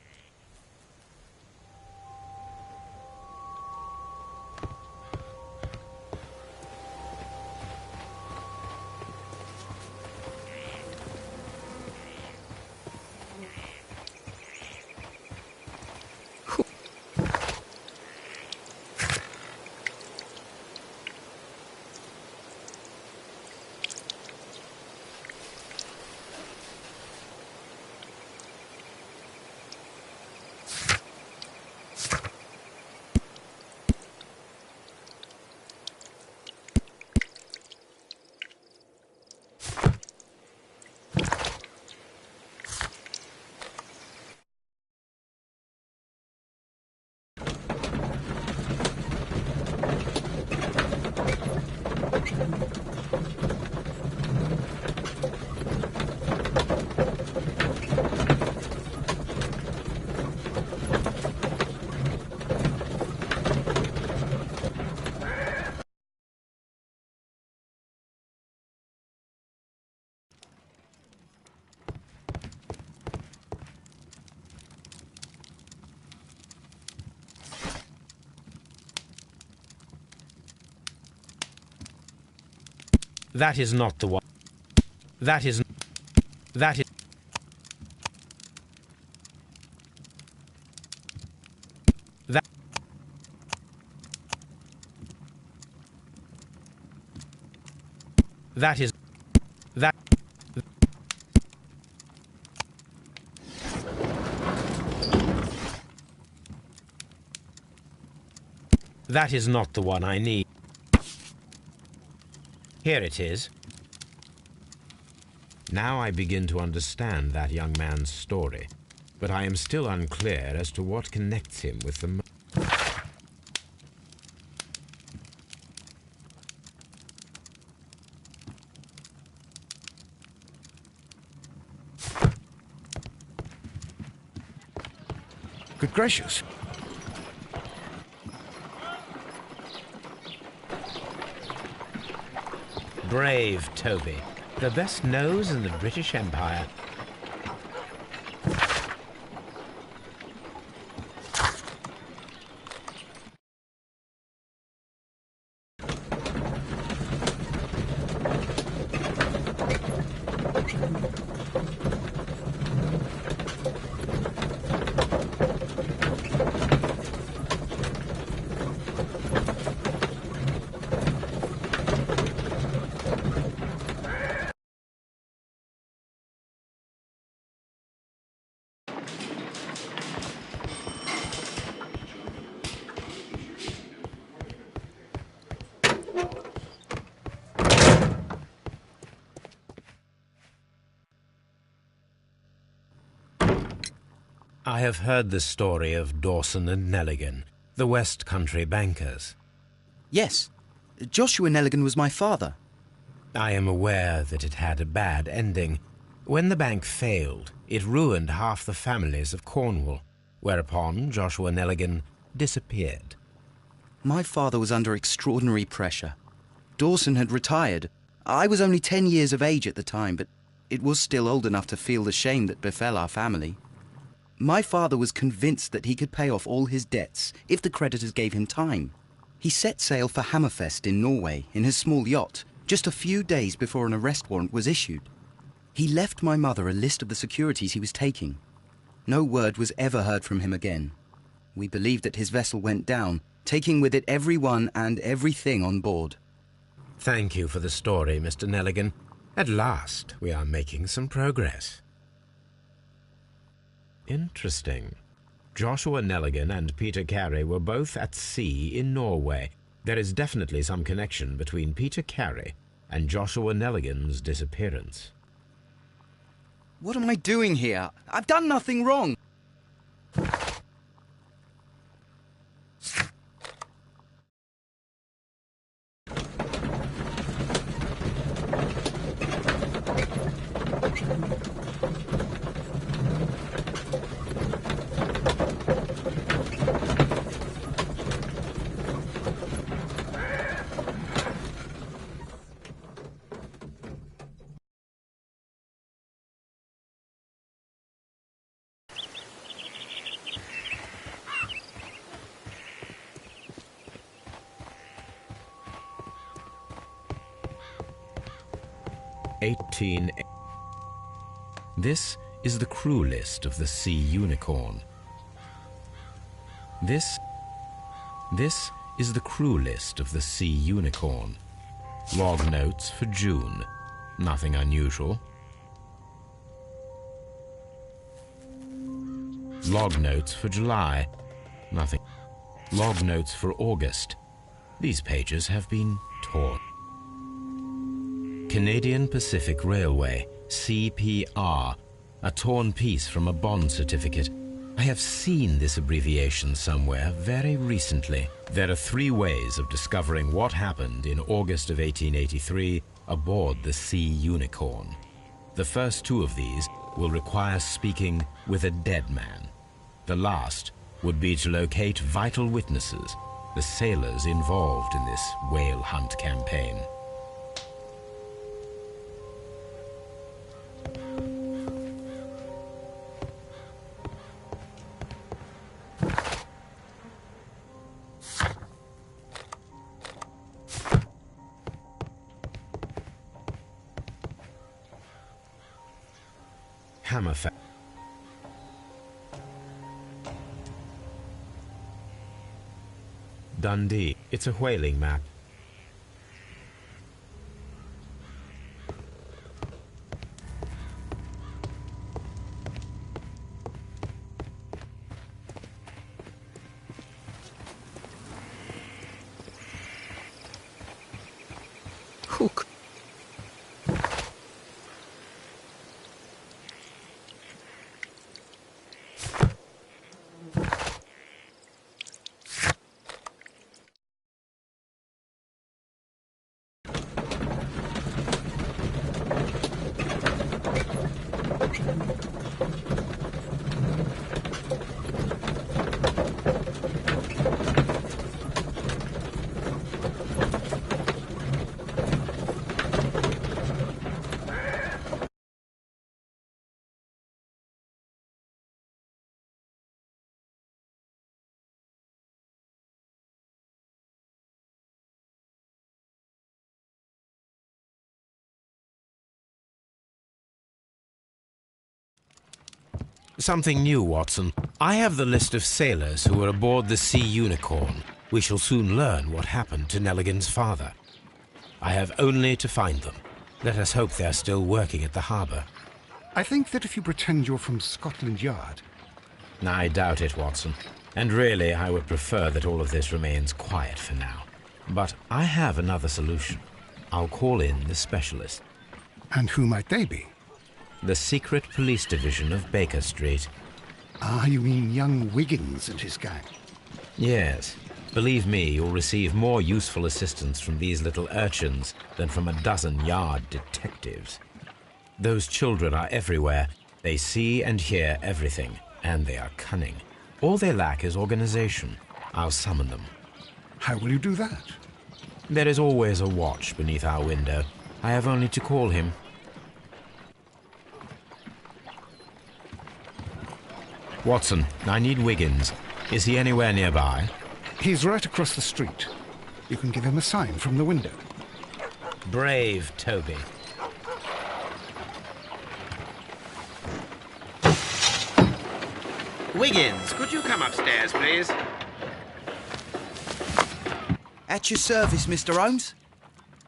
Speaker 2: That is not the one. That is... That is... That... That is... That... That is not the one I need. Here it is. Now I begin to understand that young man's story, but I am still unclear as to what connects him with the...
Speaker 1: Good gracious.
Speaker 2: Brave Toby, the best nose in the British Empire. I have heard the story of Dawson and Nelligan, the West Country bankers.
Speaker 4: Yes, Joshua Nelligan was my father.
Speaker 2: I am aware that it had a bad ending. When the bank failed, it ruined half the families of Cornwall, whereupon Joshua Nelligan disappeared.
Speaker 4: My father was under extraordinary pressure. Dawson had retired. I was only 10 years of age at the time, but it was still old enough to feel the shame that befell our family. My father was convinced that he could pay off all his debts if the creditors gave him time. He set sail for Hammerfest in Norway in his small yacht, just a few days before an arrest warrant was issued. He left my mother a list of the securities he was taking. No word was ever heard from him again. We believe that his vessel went down, taking with it everyone and everything on board.
Speaker 2: Thank you for the story, Mr. Nelligan. At last, we are making some progress. Interesting. Joshua Nelligan and Peter Carey were both at sea in Norway. There is definitely some connection between Peter Carey and Joshua Nelligan's disappearance.
Speaker 4: What am I doing here? I've done nothing wrong.
Speaker 2: This is the crew list of the Sea Unicorn. This is the crew list of the Sea Unicorn. Log notes for June. Nothing unusual. Log notes for July. Nothing. Log notes for August. These pages have been torn. Canadian Pacific Railway, CPR, a torn piece from a bond certificate. I have seen this abbreviation somewhere very recently. There are 3 ways of discovering what happened in August of 1883 aboard the Sea Unicorn. The first 2 of these will require speaking with a dead man. The last would be to locate vital witnesses, the sailors involved in this whale hunt campaign. Hammer Dundee. It's a whaling map.
Speaker 6: Hook.
Speaker 2: Something new, Watson. I have the list of sailors who were aboard the Sea Unicorn. We shall soon learn what happened to Nelligan's father. I have only to find them. Let us hope they're still working at the harbour.
Speaker 1: I think that if you pretend you're from Scotland Yard...
Speaker 2: I doubt it, Watson. And really, I would prefer that all of this remains quiet for now. But I have another solution. I'll call in the specialist.
Speaker 1: And who might they be?
Speaker 2: The secret police division of Baker Street.
Speaker 1: Ah, you mean young Wiggins and his gang?
Speaker 2: Yes. Believe me, you'll receive more useful assistance from these little urchins than from a dozen yard detectives. Those children are everywhere. They see and hear everything, and they are cunning. All they lack is organization. I'll summon them.
Speaker 1: How will you do that?
Speaker 2: There is always a watch beneath our window. I have only to call him. Watson, I need Wiggins. Is he anywhere nearby?
Speaker 1: He's right across the street. You can give him a sign from the window.
Speaker 2: Brave Toby.
Speaker 8: Wiggins, could you come upstairs, please?
Speaker 4: At your service, Mr. Holmes.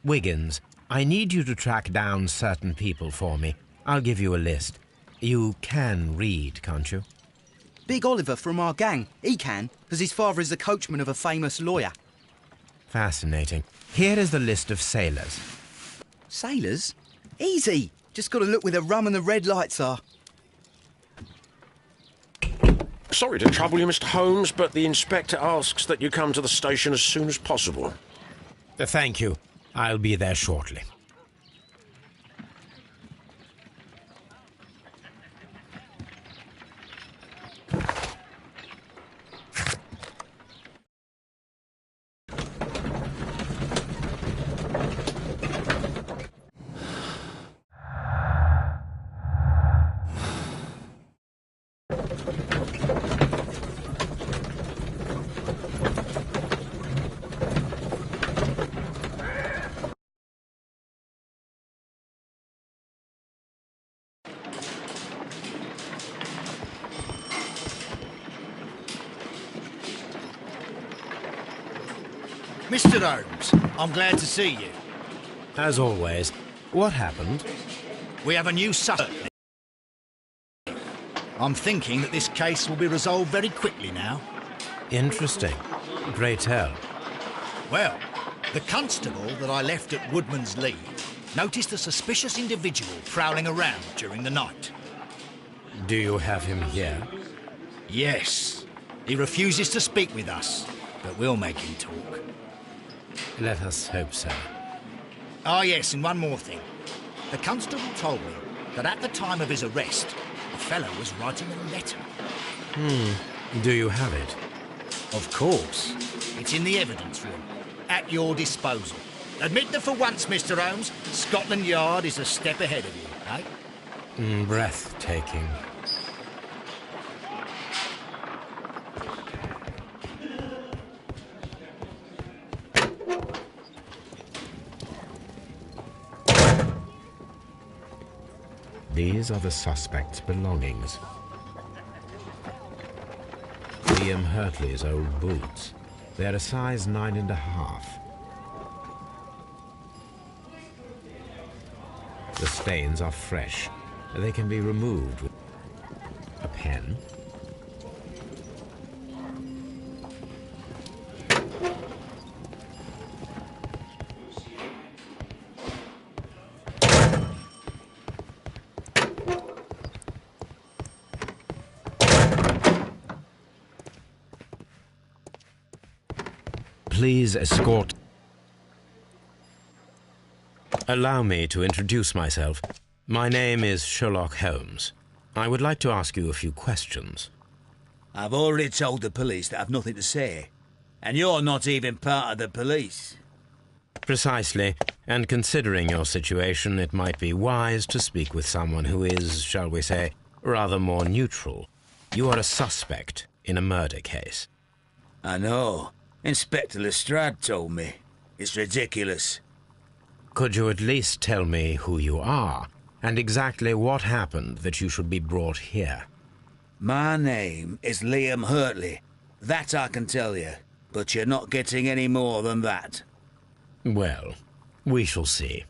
Speaker 2: Wiggins, I need you to track down certain people for me. I'll give you a list. You can read, can't you?
Speaker 4: Big Oliver from our gang. He can, because his father is the coachman of a famous lawyer.
Speaker 2: Fascinating. Here is the list of sailors.
Speaker 4: Sailors? Easy. Just got to look where the rum and the red lights are.
Speaker 7: Sorry to trouble you, Mr. Holmes, but the inspector asks that you come to the station as soon as possible.
Speaker 2: Thank you. I'll be there shortly.
Speaker 3: Mr. Holmes, I'm glad to see you.
Speaker 2: As always. What happened?
Speaker 3: We have a new suspect. I'm thinking that this case will be resolved very quickly now.
Speaker 2: Interesting. Pray tell.
Speaker 3: Well, the constable that I left at Woodman's Lee noticed a suspicious individual prowling around during the night.
Speaker 2: Do you have him here?
Speaker 3: Yes. He refuses to speak with us, but we'll make him talk.
Speaker 2: Let us hope so.
Speaker 3: Ah, yes, and one more thing. The constable told me that at the time of his arrest, the fellow was writing a letter.
Speaker 2: Do you have it?
Speaker 3: Of course. It's in the evidence room, at your disposal. Admit that for once, Mr. Holmes, Scotland Yard is a step ahead of you, eh?
Speaker 2: Breathtaking. These are the suspect's belongings. Liam Hurtley's old boots. They're a size 9.5. The stains are fresh. They can be removed with a pen. Please escort. Allow me to introduce myself. My name is Sherlock Holmes. I would like to ask you a few questions.
Speaker 9: I've already told the police that I've nothing to say. And you're not even part of the police.
Speaker 2: Precisely, and considering your situation, it might be wise to speak with someone who is, shall we say, rather more neutral. You are a suspect in a murder case.
Speaker 9: I know. Inspector Lestrade told me. It's ridiculous.
Speaker 2: Could you at least tell me who you are, and exactly what happened that you should be brought here?
Speaker 9: My name is Liam Hurtley. That I can tell you. But you're not getting any more than that.
Speaker 2: Well, we shall see.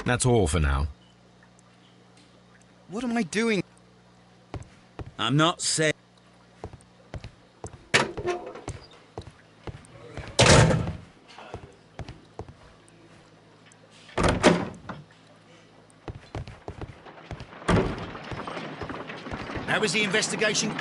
Speaker 2: That's all for now.
Speaker 4: What am I doing?
Speaker 9: I'm not saying...
Speaker 3: How was the investigation?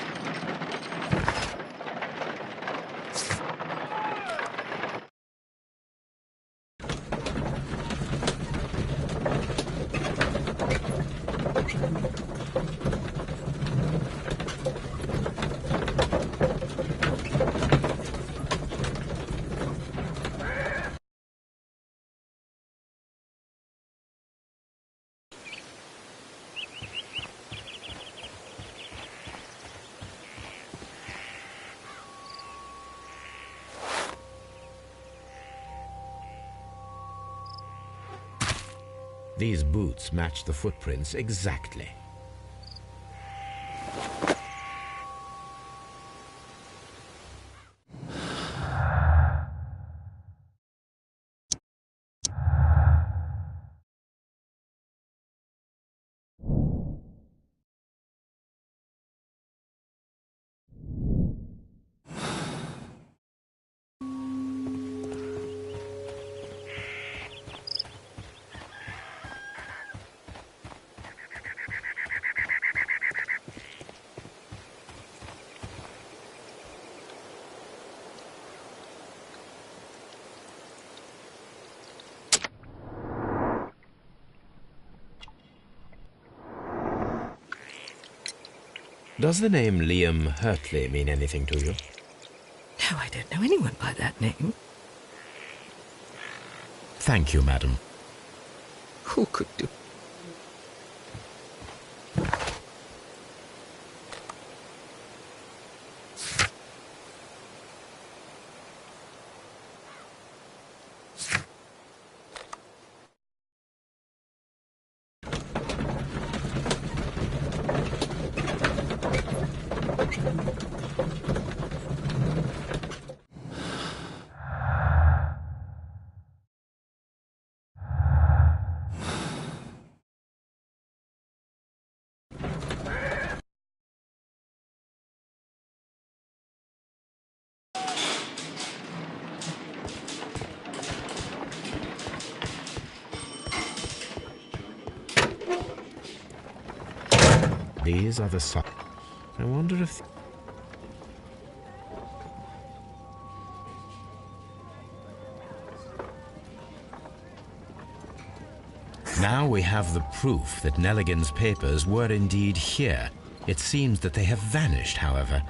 Speaker 2: These boots match the footprints exactly. Does the name Liam Hurtley mean anything to you?
Speaker 6: No, I don't know anyone by that name.
Speaker 2: Thank you, madam.
Speaker 6: Who could do?
Speaker 2: These are the signs. I wonder if... Now we have the proof that Nelligan's papers were indeed here. It seems that they have vanished, however.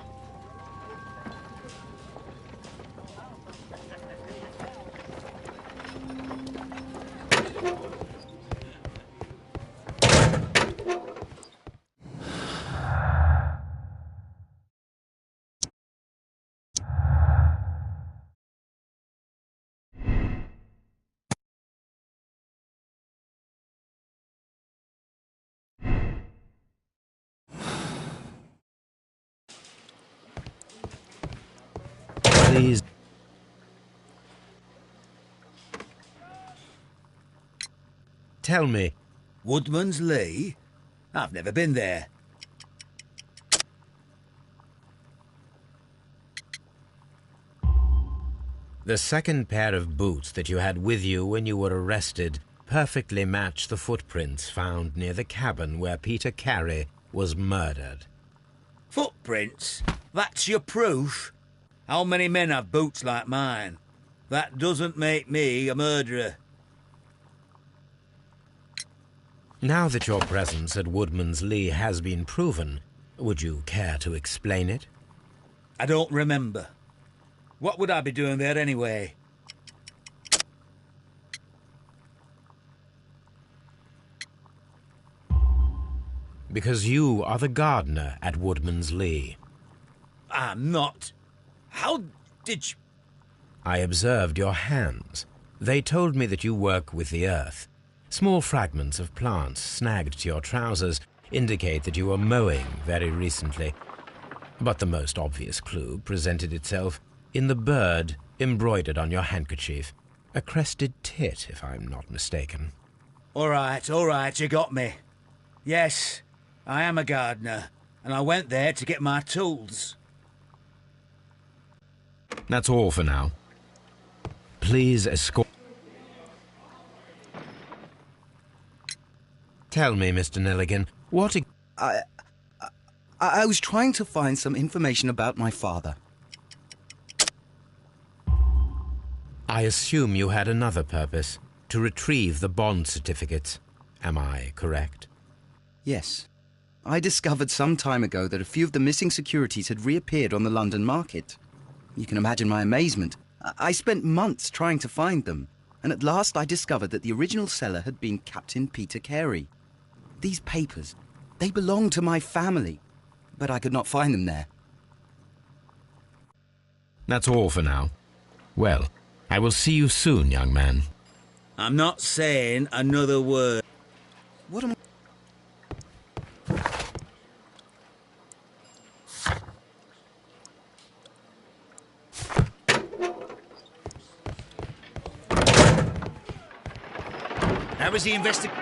Speaker 2: Please. Tell me.
Speaker 9: Woodman's Lee? I've never been there.
Speaker 2: The second pair of boots that you had with you when you were arrested perfectly match the footprints found near the cabin where Peter Carey was murdered.
Speaker 9: Footprints? That's your proof? How many men have boots like mine? That doesn't make me a murderer.
Speaker 2: Now that your presence at Woodman's Lee has been proven, would you care to explain it?
Speaker 9: I don't remember. What would I be doing there anyway?
Speaker 2: Because you are the gardener at Woodman's Lee.
Speaker 9: I'm not. How did you...
Speaker 2: I observed your hands. They told me that you work with the earth. Small fragments of plants snagged to your trousers indicate that you were mowing very recently. But the most obvious clue presented itself in the bird embroidered on your handkerchief. A crested tit, if I'm not mistaken.
Speaker 9: All right, you got me. Yes, I am a gardener, and I went there to get my tools.
Speaker 2: That's all for now. Please escort... Tell me, Mr. Nelligan, what...
Speaker 4: I was trying to find some information about my father.
Speaker 2: I assume you had another purpose, to retrieve the bond certificates. Am I correct?
Speaker 4: Yes. I discovered some time ago that a few of the missing securities had reappeared on the London market. You can imagine my amazement. I spent months trying to find them, and at last I discovered that the original seller had been Captain Peter Carey. These papers, they belonged to my family, but I could not find them there.
Speaker 2: That's all for now. Well, I will see you soon, young man.
Speaker 9: I'm not saying another word.
Speaker 4: What am I...
Speaker 3: How was the investigation?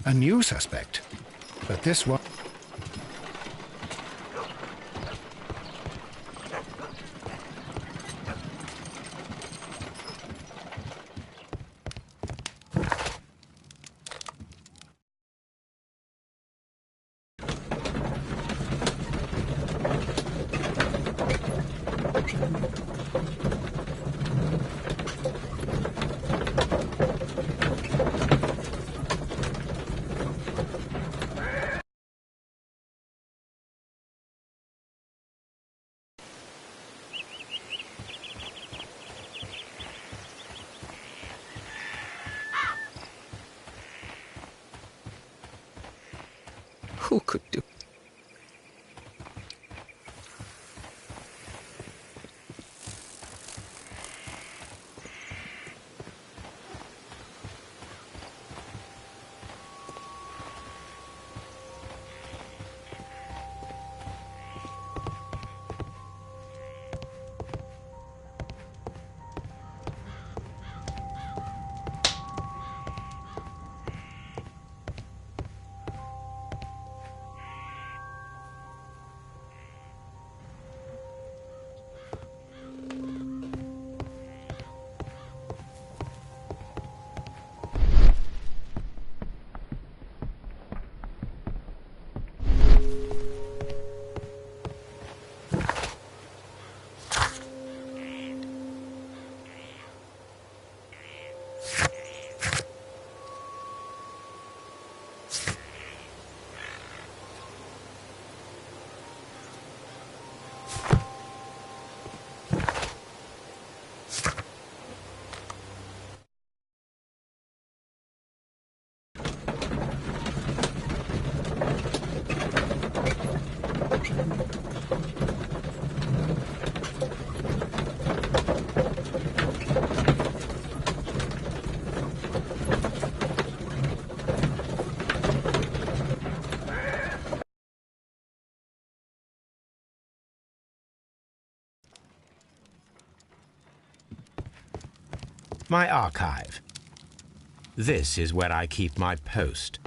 Speaker 1: A new suspect. But this one...
Speaker 6: Who could do?
Speaker 2: My archive. This is where I keep my post.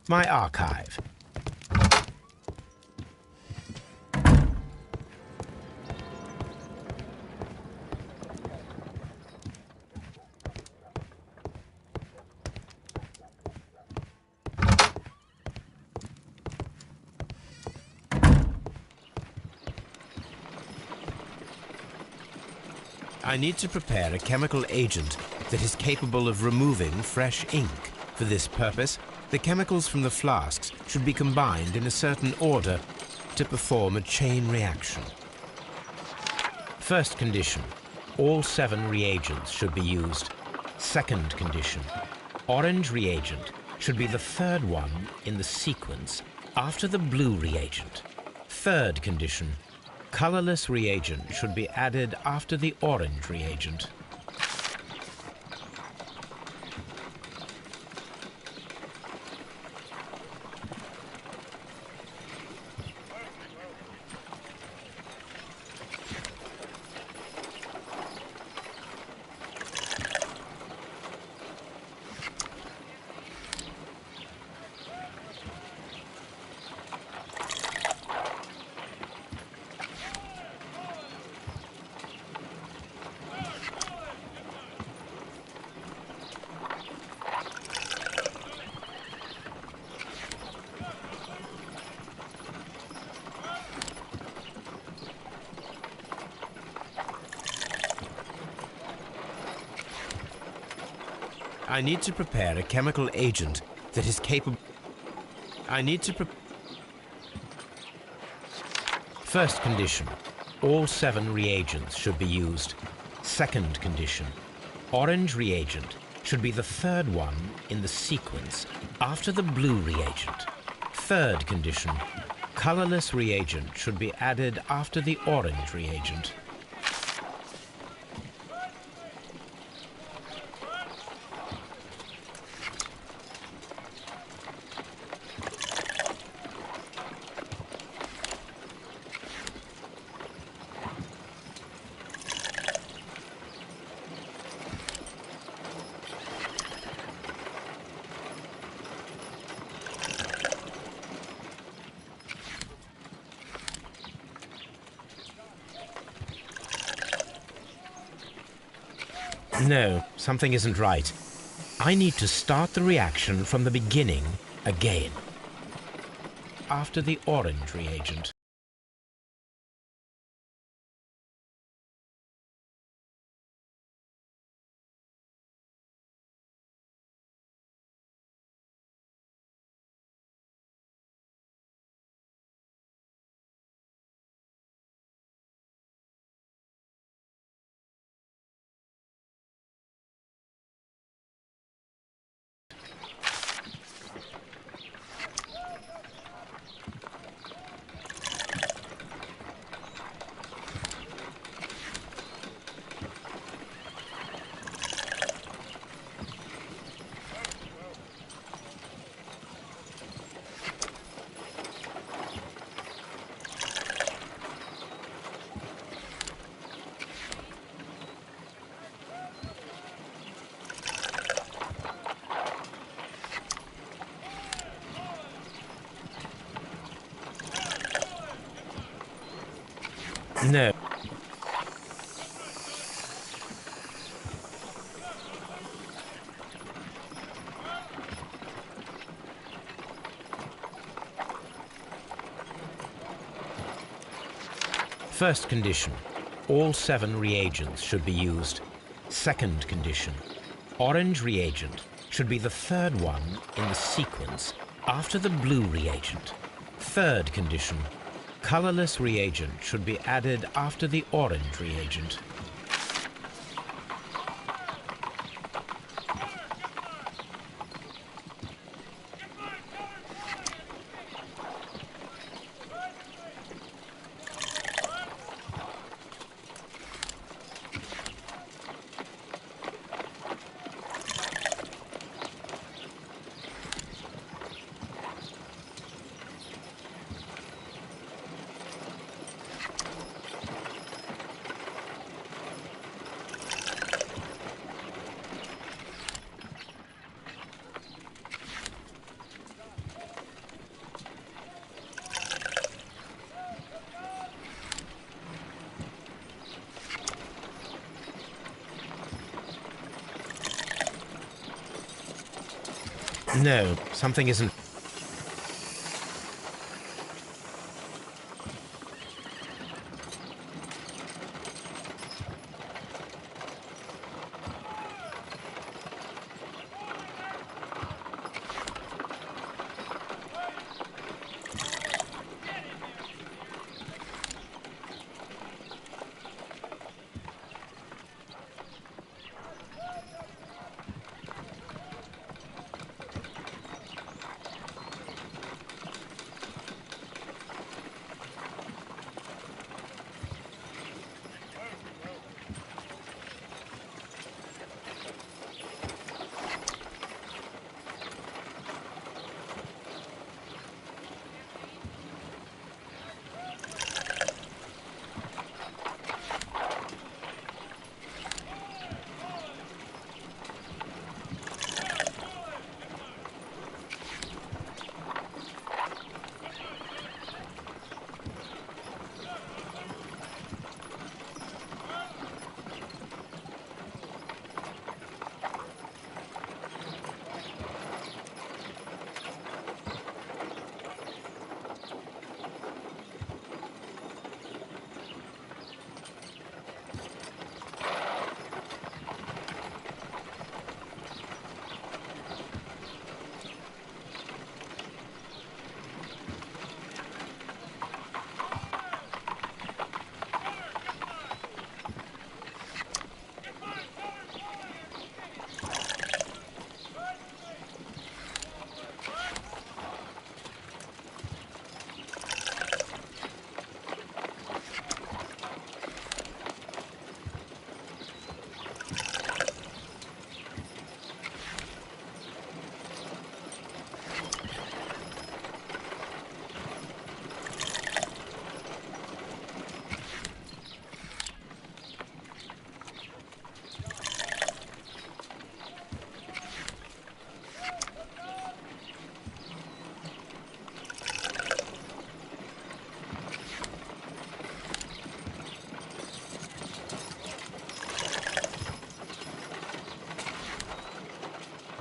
Speaker 2: My archive. I need to prepare a chemical agent that is capable of removing fresh ink. For this purpose, the chemicals from the flasks should be combined in a certain order to perform a chain reaction. First condition, all 7 reagents should be used. Second condition, orange reagent should be the third one in the sequence after the blue reagent. Third condition, colorless reagent should be added after the orange reagent. I need to prepare a chemical agent that is capable... First condition, all 7 reagents should be used. Second condition, orange reagent should be the third one in the sequence after the blue reagent. Third condition, colorless reagent should be added after the orange reagent. No, something isn't right. I need to start the reaction from the beginning again. After the orange reagent. No. First condition, all 7 reagents should be used. Second condition, orange reagent should be the third one in the sequence after the blue reagent. Third condition, colorless reagent should be added after the orange reagent. No, something isn't...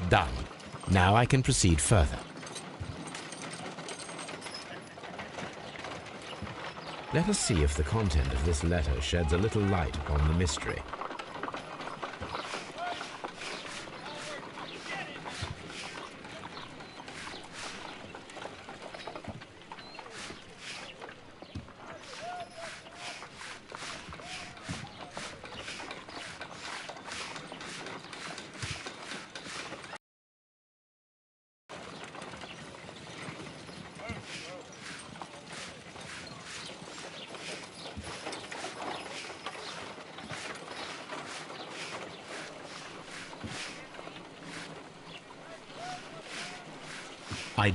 Speaker 2: Done. Now I can proceed further. Let us see if the content of this letter sheds a little light upon the mystery. I...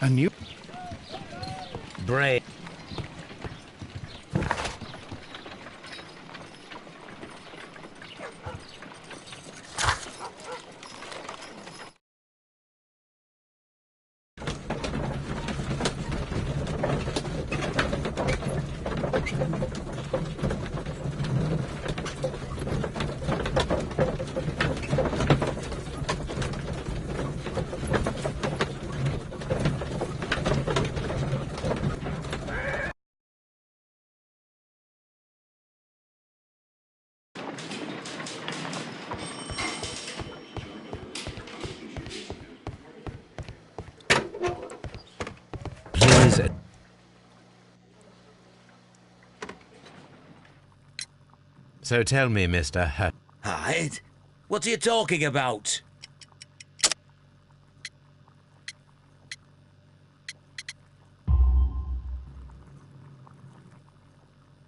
Speaker 1: A new...
Speaker 2: Brave. is... So tell me, Mr.
Speaker 9: Hyde? What are you talking about?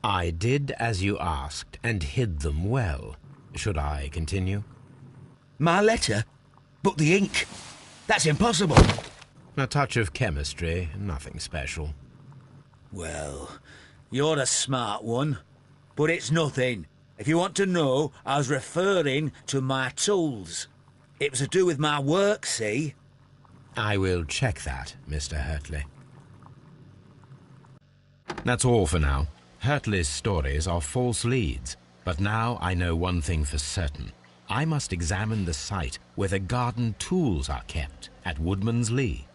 Speaker 2: I did as you asked, and hid them well. Should I continue?
Speaker 9: My letter? But the ink? That's impossible.
Speaker 2: A touch of chemistry, nothing special.
Speaker 9: Well, you're a smart one. But it's nothing. If you want to know, I was referring to my tools. It was to do with my work, see?
Speaker 2: I will check that, Mr. Hurtley. That's all for now. Hurtley's stories are false leads, but now I know one thing for certain. I must examine the site where the garden tools are kept at Woodman's Lee.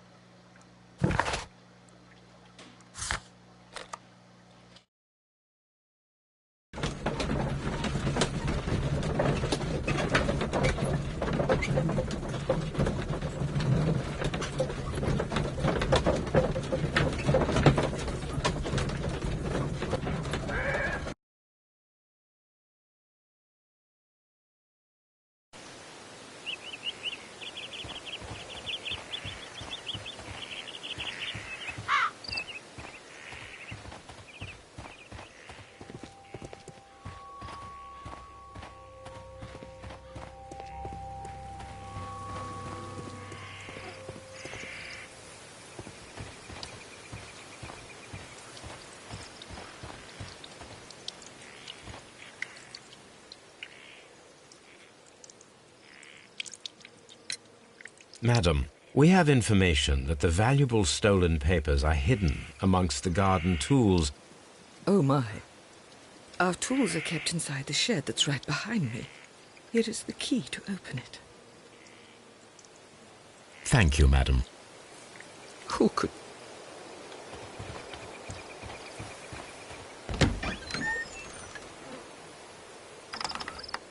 Speaker 2: Madam, we have information that the valuable stolen papers are hidden amongst the garden tools.
Speaker 6: Oh, my. Our tools are kept inside the shed that's right behind me. Here is the key to open it.
Speaker 2: Thank you, madam.
Speaker 6: Who could...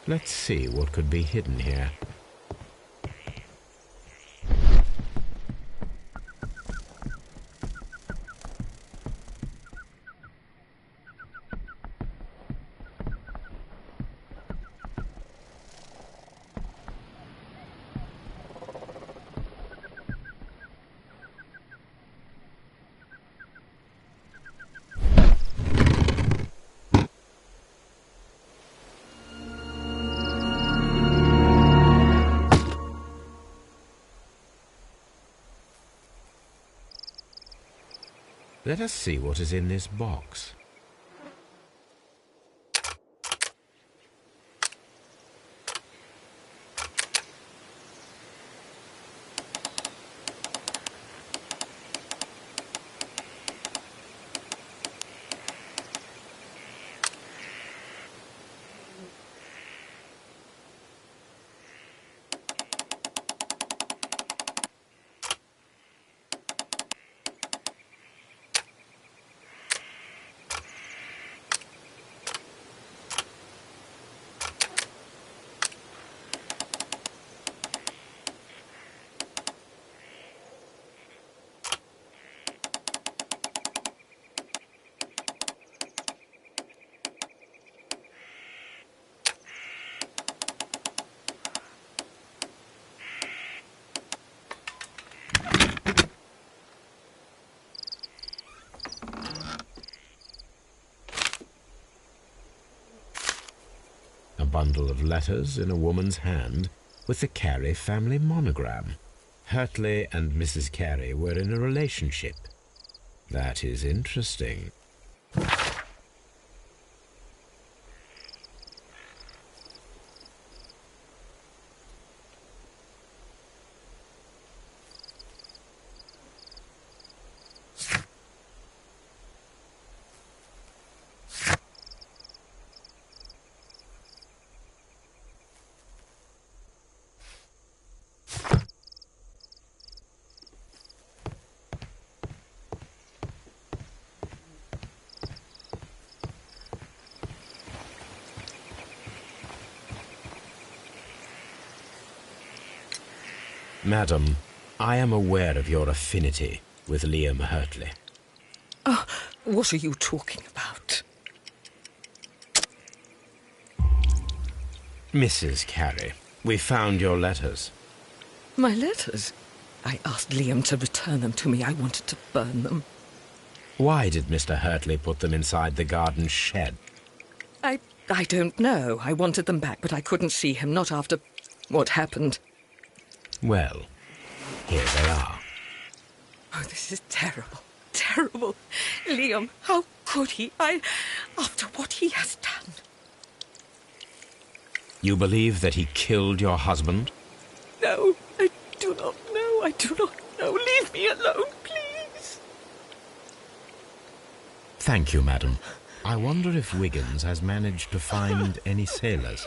Speaker 2: Let's see what could be hidden here. Let us see what is in this box. Bundle of letters in a woman's hand with the Carey family monogram. Hurtley and Mrs. Carey were in a relationship. That is interesting. Madam, I am aware of your affinity with Liam Hurtley.
Speaker 6: Oh, what are you talking about?
Speaker 2: Mrs. Carey, we found your letters.
Speaker 6: My letters? I asked Liam to return them to me. I wanted to burn them.
Speaker 2: Why did Mr. Hurtley put them inside the garden shed?
Speaker 6: I don't know. I wanted them back, but I couldn't see him, not after what happened.
Speaker 2: Well, here they are.
Speaker 6: Oh, this is terrible. Terrible. Liam, how could he? After what he has done.
Speaker 2: You believe that he killed your husband?
Speaker 6: No, I do not know. I do not know. Leave me alone, please.
Speaker 2: Thank you, madam. I wonder if Wiggins has managed to find any sailors.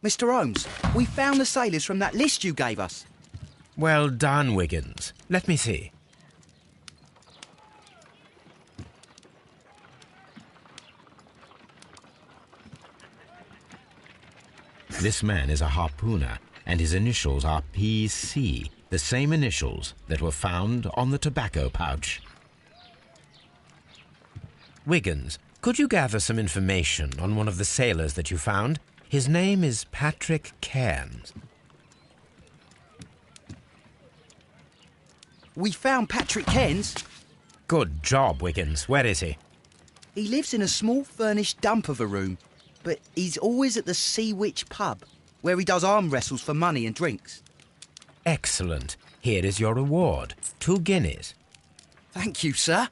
Speaker 4: Mr. Holmes, we found the sailors from that list you gave us.
Speaker 2: Well done, Wiggins. Let me see. This man is a harpooner, and his initials are PC, the same initials that were found on the tobacco pouch. Wiggins, could you gather some information on one of the sailors that you found? His name is Patrick Cairns.
Speaker 4: We found Patrick Cairns.
Speaker 2: Good job, Wiggins. Where is he?
Speaker 4: He lives in a small furnished dump of a room, but he's always at the Sea Witch pub, where he does arm wrestles for money and drinks.
Speaker 2: Excellent. Here is your reward. 2 guineas.
Speaker 4: Thank you, sir.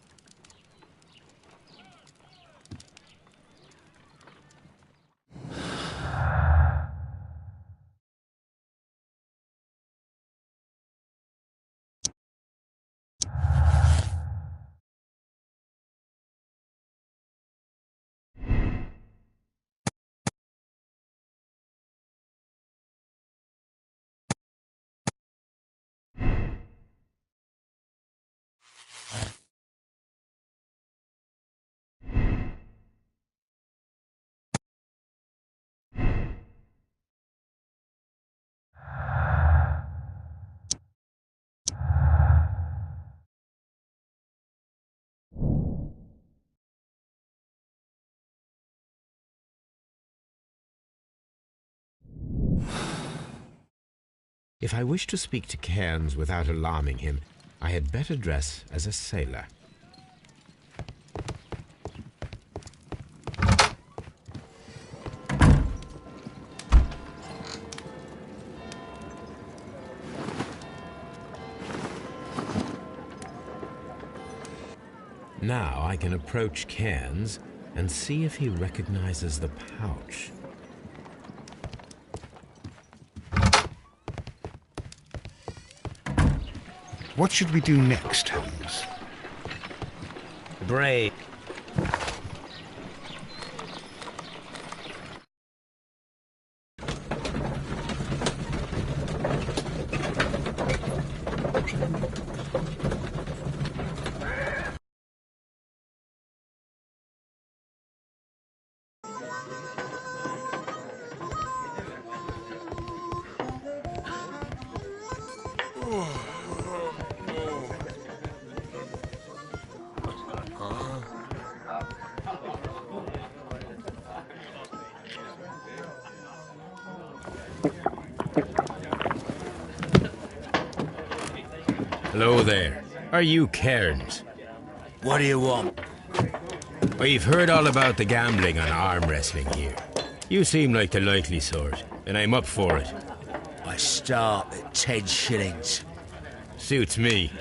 Speaker 2: If I wish to speak to Cairns without alarming him, I had better dress as a sailor. Now I can approach Cairns and see if he recognizes the pouch.
Speaker 1: What should we do next, Holmes?
Speaker 2: Brave. Hello there. Are you Cairns?
Speaker 9: What do you want?
Speaker 2: We've heard all about the gambling on arm wrestling here. You seem like the likely sort, and I'm up for it.
Speaker 9: I start at 10 shillings.
Speaker 2: Suits me.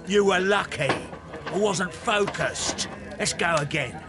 Speaker 9: You were lucky. I wasn't focused. Let's go again.